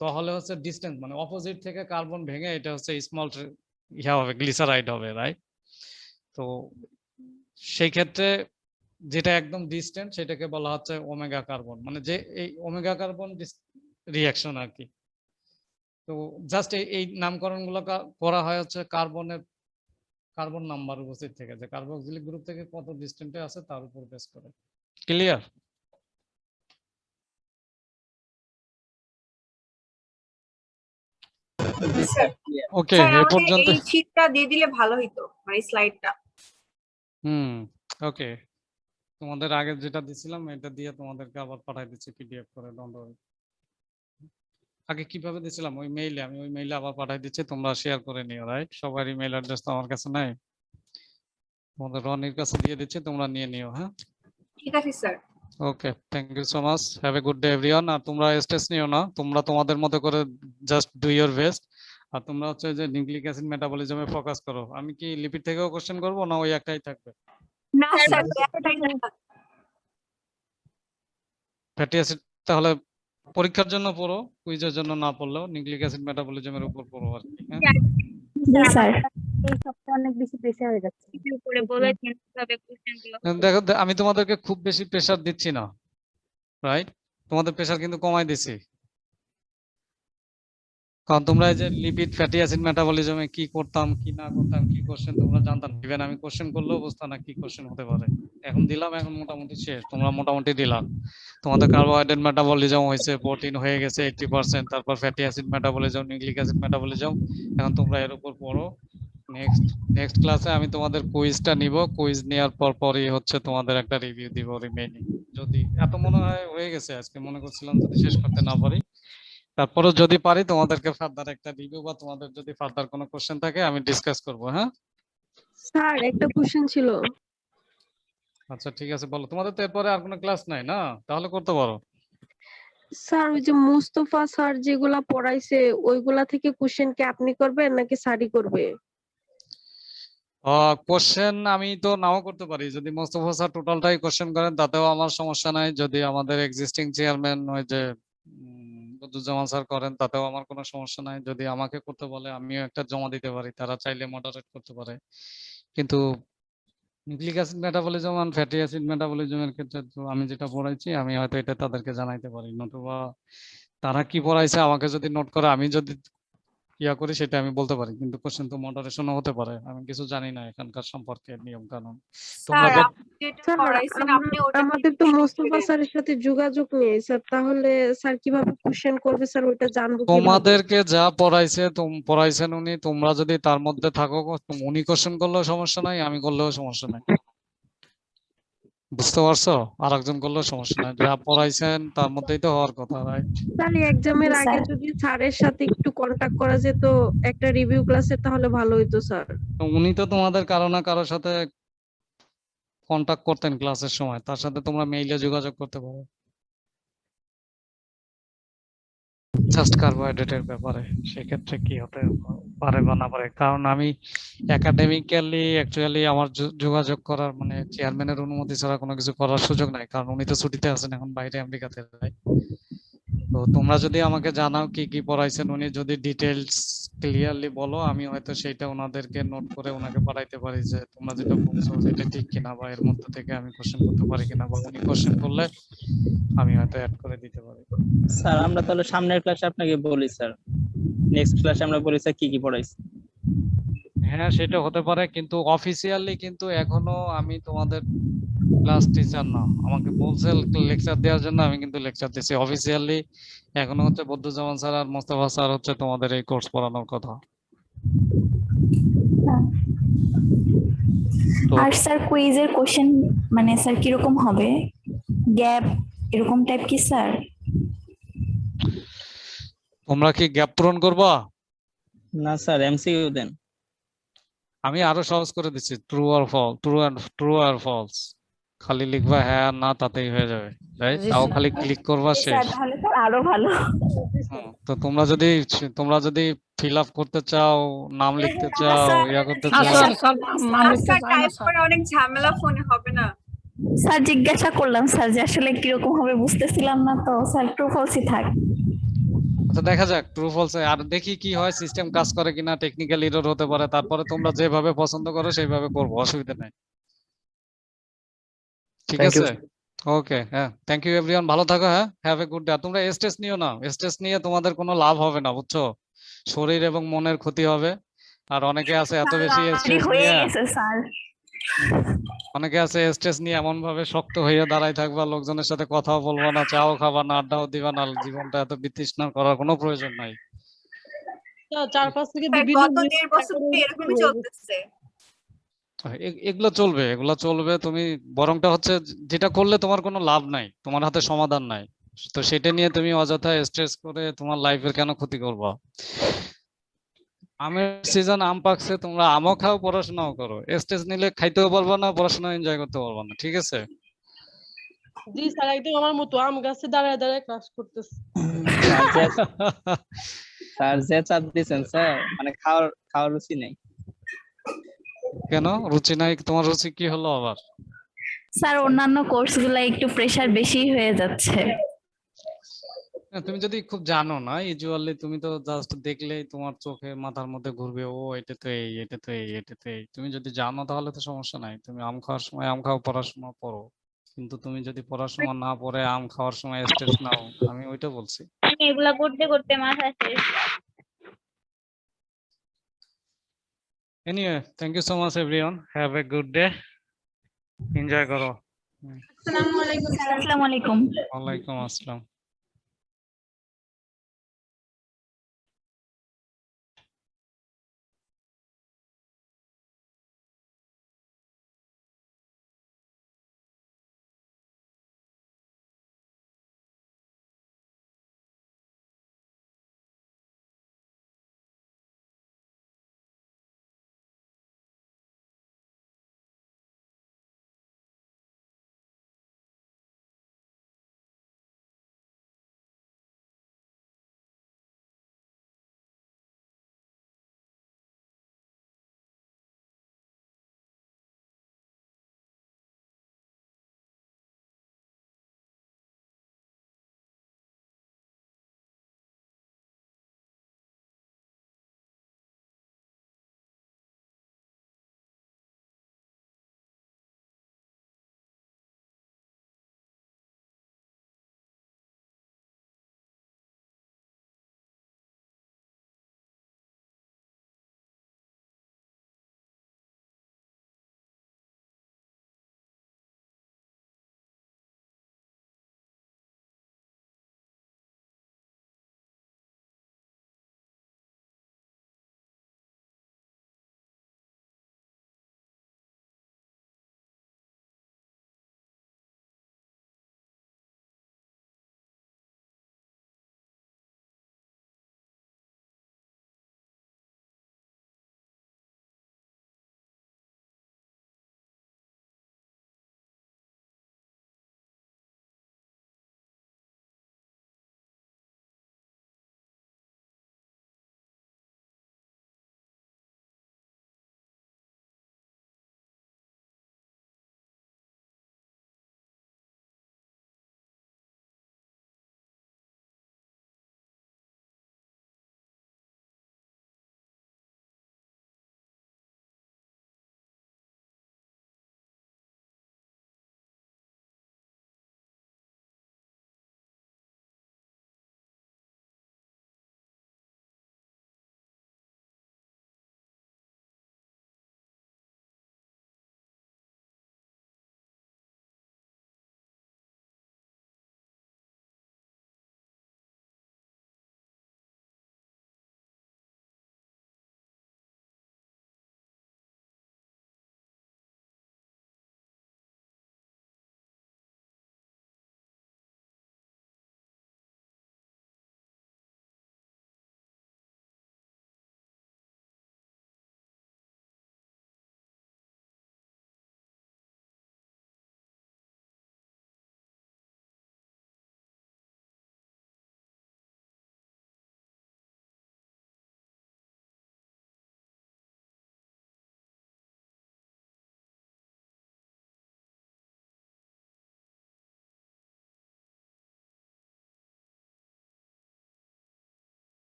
তাহলে হচ্ছে ডিস্টেন্স মানে অপোজিট থেকে কার্বন ভেঙে এটা হচ্ছে স্মল ইয়া হবে, গ্লিসারাইড হবে, রাইট? তো সেই ক্ষেত্রে যেটা একদম ডিস্টেন্ট সেটাকে বলা হচ্ছে ওমেগা কার্বন, মানে যে এই ওমেগা কার্বন রিঅ্যাকশন আর কি। তো জাস্ট এই নামকরণ গুলো করা হয় হচ্ছে কার্বন নাম্বার উপস্থিত থেকে, যে কার্বক্সিলিক গ্রুপ থেকে কত ডিস্টেন্টে আছে তার উপর বেস করে। ক্লিয়ার? ওকে, স্যার এই আমাকে পর্যন্ত। এই শীটটা দিয়ে দিলে ভালো হতো, মানে স্লাইডটা। ওকে, তোমাদের আগে যেটা দিছিলাম এটা দিয়ে তোমাদেরকে আবার পাঠিয়ে দিচ্ছি PDF করে, ডন্ট ওয়ারি। আগে কিভাবে দিছিলাম ওই মেইলে, আমি ওই মেইলে আবার পাঠিয়ে দিচ্ছি, তোমরা শেয়ার করে নিও, রাইট? সবার ইমেল অ্যাড্রেস তো আমার কাছে নাই, তোমাদের রনির কাছে দিয়ে দিচ্ছি, তোমরা নিয়ে নিও। হ্যাঁ, ঠিক আছে স্যার। Okay, thank you so much, have a good day everyone. আর তোমরা স্ট্রেস নিও না, তোমরা তোমাদের মতো করে জাস্ট ডু ইওর বেস্ট। আর তোমরা হচ্ছে যে নিউক্লিক অ্যাসিড মেটাবলিজমে ফোকাস করো। আমি কি লিপিড থেকেও কোশ্চেন করব না ওই একটাই থাকবে? না স্যার একটাই না। ফ্যাটি অ্যাসিড তাহলে পরীক্ষার জন্য পড়ো, কুইজের জন্য না পড়লেও নিউক্লিক অ্যাসিড মেটাবলিজমের উপর পড়ো আর কি। হ্যাঁ, জি স্যার। এই সপ্তাহে অনেক বেশি প্রেশার হয়ে যাচ্ছে। উপরে বলেছেন কিভাবে কোশ্চেন গুলো দেখো আমি তোমাদেরকে খুব বেশি প্রেসার দিচ্ছি না, রাইট? তোমাদের প্রেসার কিন্তু কমাই দিছি, কারণ তোমরা এই যে লিপিড ফ্যাটি অ্যাসিড মেটাবলিজমে কি করতাম কি না করতাম কি কোশ্চেন তোমরা জানতাম। ইভেন আমি কোশ্চেন করলেও বুঝতাম না কি কোশ্চেন হতে পারে। এখন দিলাম, এখন মোটামুটি শেষ, তোমরা মোটামুটি দিলাম। তোমাদের কার্বোহাইড্রেট মেটাবলিজম হয়েছে, প্রোটিন হয়ে গেছে 80%, তারপর fatty acid metabolism, nucleic acid metabolism. এখন তোমরা এর উপর পড়ো। নেক্সট ক্লাসে আমি তোমাদের কুইজটা নিব, কুইজ নেওয়ার পরই হচ্ছে তোমাদের একটা রিভিউ দিব রিমেইনিং। যদি এত মনে হয় হয়ে গেছে আজকে, মনে করছিলাম যদি শেষ করতে না পারি, তারপরে যদি পারি তোমাদেরকে ফার্দার একটা রিভিউ বা তোমাদের যদি ফার্দার কোনো কোশ্চেন থাকে আমি ডিসকাস করব। হ্যাঁ, স্যার একটা কোশ্চেন ছিল। আচ্ছা ঠিক আছে, বলো। তোমাদের তো এরপরে আর কোনো ক্লাস নাই না, তাহলে করতে পারো। স্যার ওই যে মুস্তফা স্যার যেগুলা পড়াইছে ওইগুলা থেকে কোশ্চেন কি আপনি করবেন নাকি স্যারই করবে? কোশ্চেন আমি তো নাও করতে পারি, যদি মোস্তফা স্যার টোটালটাই কোশ্চেন করেন তাতেও আমার সমস্যা নাই। যদি আমাদের এক্সিস্টিং চেয়ারম্যান ওই যে বদরুজ্জামান স্যার করেন তাতেও আমার কোনো সমস্যা নাই। যদি আমাকে করতে বলে আমিও একটা জমা দিতে পারি, তারা চাইলে মডারেট করতে পারে। কিন্তু নিউক্লিক অ্যাসিড মেটাবলিজম আর ফ্যাটি অ্যাসিড মেটাবলিজমের ক্ষেত্রে তো আমি যেটা পড়াইছি আমি হয়তো এটা তাদেরকে জানাইতে পারি, নতুবা তারা কি পড়াইছে আমাকে যদি নোট করে আমি যদি ইয়া করি সেটা আমি বলতে পারি। কিন্তু কোশ্চেন তো মডারেশনও হতে পারে, আমি কিছু জানি না এখানকার সম্পর্কে নিয়ম কানুন। তোমরা স্যার যত আপনি যেটা স্যার পড়াইছেন আপনি ওটা আমাদের তো মোস্তফা স্যারের সাথে যোগাযোগ নেই স্যার, তাহলে স্যার কিভাবে কোশ্চেন করবে স্যার ওইটা জানবো কিভাবে? তোমাদেরকে যা পড়াইছে পড়াইছেন উনি, তোমরা যদি তার মধ্যে থাকো, উনি কোশ্চেন করলেও সমস্যা নাই, আমি করলেও সমস্যা নাই, বুঝতে পারছো? আরেকজন করলেও সমস্যা নাই, যা পড়াইছেন তার মধ্যেই তো হওয়ার কথা, রাইট? স্যার এক্সামের আগে স্যার। যদি স্যারের সাথে একটু কন্টাক্ট করা যেত একটা রিভিউ ক্লাসে তাহলে ভালো হইতো স্যার। উনি তো তোমাদের কারো না কারোর সাথে কন্টাক্ট করতেন ক্লাসের সময়, তার সাথে তোমরা মেইলে যোগাযোগ করতে পারো জাস্ট কার্বোহাইড্রেটের ব্যাপারে। সেক্ষেত্রে কি হতে পারে বা না পারে, কারণ আমি একাডেমিক্যালি অ্যাকচুয়ালি আমার যোগাযোগ করার মানে চেয়ারম্যানের অনুমতি ছাড়া কোনো কিছু করার সুযোগ নাই, কারণ উনি তো ছুটিতে আছেন এখন বাইরে আমেরিকাতে। তো তোমরা যদি আমাকে জানাও কি কি পড়াইছেন, উনি যদি ডিটেইলস ক্লিয়ারলি বলো, আমি হয়তো সেইটা ওনাদেরকে নোট করে ওনাকে পাঠাইতে পারি যে তোমরা যেটা বলছো সেটা ঠিক কিনা, বা এর মধ্যে থেকে আমি কোশ্চেন করতে পারি কিনা, বা উনি কোশ্চেন করলে আমি হয়তো অ্যাড করে দিতে পারি। স্যার আমরা তাহলে সামনের ক্লাসে আপনাকে বলি স্যার, নেক্সট ক্লাসে আমরা বলি স্যার কি কি পড়াইছে। হ্যাঁ সেটা হতে পারে, কিন্তু অফিসিয়ালি কিন্তু এখনো আমি তোমাদের ক্লাস টিচার না। আমাকে বলছে লেকচার দেওয়ার জন্য, আমি কিন্তু লেকচার দিচ্ছি। অফিসিয়ালি এখনো হচ্ছে বদরুজ্জামান স্যার আর মোস্তফা স্যার হচ্ছে তোমাদের এই কোর্স পড়ানোর কথা। তো আর স্যার কুইজের কোশ্চেন মানে স্যার কিরকম হবে, গ্যাপ এরকম টাইপ কি স্যার? তোমরা কি গ্যাপ পূরণ করবা? না স্যার এমসিকিউ দেন। আমি আরো সহজ করে দিচ্ছি, ট্রু আর ফলস, ট্রু আর ফলস, খালি লিখবা হ্যাঁ আর না তাতেই হয়ে যাবে, রাইট? তাও খালি ক্লিক করবা শেষ। স্যার তাহলে স্যার আরো ভালো। তো তোমরা যদি ফিল আপ করতে চাও, নাম লিখতে চাও, ইয়া করতে না চাও, স্যার, স্যার নাম লিখতে স্যার চাই না টাইপ স্যার। করে অনেক ঝামেলা ফোনে হবে না? স্যার জিজ্ঞাসা করলাম স্যার যে আসলে কিরকম হবে বুঝতেছিলাম না, তো স্যার ট্রু ফলসই থাক। আচ্ছা দেখা যাক ট্রু ফলস আর দেখি কি হয়, সিস্টেম কাজ করে কিনা, টেকনিক্যাল এরর হতে পারে। তারপরে তোমরা যেভাবে পছন্দ করো সেইভাবে করবো, অসুবিধা নাই। ঠিক আছে, ওকে, হ্যাঁ, থ্যাংক ইউ এভরিওয়ান, ভালো থাকো। হ্যাঁ, হ্যাভ এ গুড ডে। তোমরা স্ট্রেস নিও না, স্ট্রেস নিয়ে তোমাদের কোনো লাভ হবে না, বুঝছো? শরীর এবং মনের ক্ষতি হবে। আর অনেকে আছে এত বেশি স্ট্রেস হয়ে নিয়ে, গেছে স্যার। অনেকে আছে স্ট্রেস নিয়ে এমন ভাবে শক্ত হয়ে দাঁড়ায় থাকবা, লোকজনের সাথে কথাও বলবা না, চাও খাবা না, আড্ডাও দিবা না। জীবনটা এত বিতৃষ্ণা করার কোনো প্রয়োজন নাই। চারপাশ থেকে স্যার বিভিন্ন গত 1.5 বছর তো এরকমই চলতেছে। এগুলো চলবে। তুমি বরংটা হচ্ছে যেটা করলে তোমার কোনো লাভ নাই, তোমার হাতে সমাধান নাই, তো সেটা নিয়ে তুমি অযথা স্ট্রেস করে তোমার লাইফের কেন ক্ষতি করবা? আমের সিজন, আম পাকছে, তোমরা আমও খাও, পড়াশোনাও করো। স্ট্রেস নিলে খাইতেও পারবা না, পড়াশোনা এনজয় করতে পারবা না, ঠিক আছে? জি স্যার, একদম আমার মতো আম গাছে দাঁড়ায় দাঁড়ায় ক্লাস করতেছে। স্যার যে চাপ দিয়েছেন স্যার, মানে খাওয়ার রুচি নেই। কেন রুচি নাই? তোমার রুচি কি হলো আবার? স্যার অন্যান্য কোর্স গুলা একটু প্রেসার বেশি হয়ে যাচ্ছে। তুমি যদি খুব জানো না, ইউজুয়ালি তুমি তো জাস্ট দেখলেই তোমার চোখে মাথার মধ্যে ঘুরবে, ও এটা তো এই, এটা তো এই, এটা তো এই। তুমি যদি জানো তাহলে তো সমস্যা নাই, তুমি আম খাওয়ার সময় আম খাও, পড়াশোনা পড়ো। কিন্তু তুমি যদি পড়াশোনা না পড়ে আম খাওয়ার সময় স্ট্রেস নাও, আমি ওইটা বলছি। আমি এগুলা করতে করতে মাথা শেষ। Anyway, thank you so much everyone. Have a good day. Enjoy করো। আসসালামু আলাইকুম স্যার। আসসালামু আলাইকুম। ওয়ালাইকুম আসসালাম।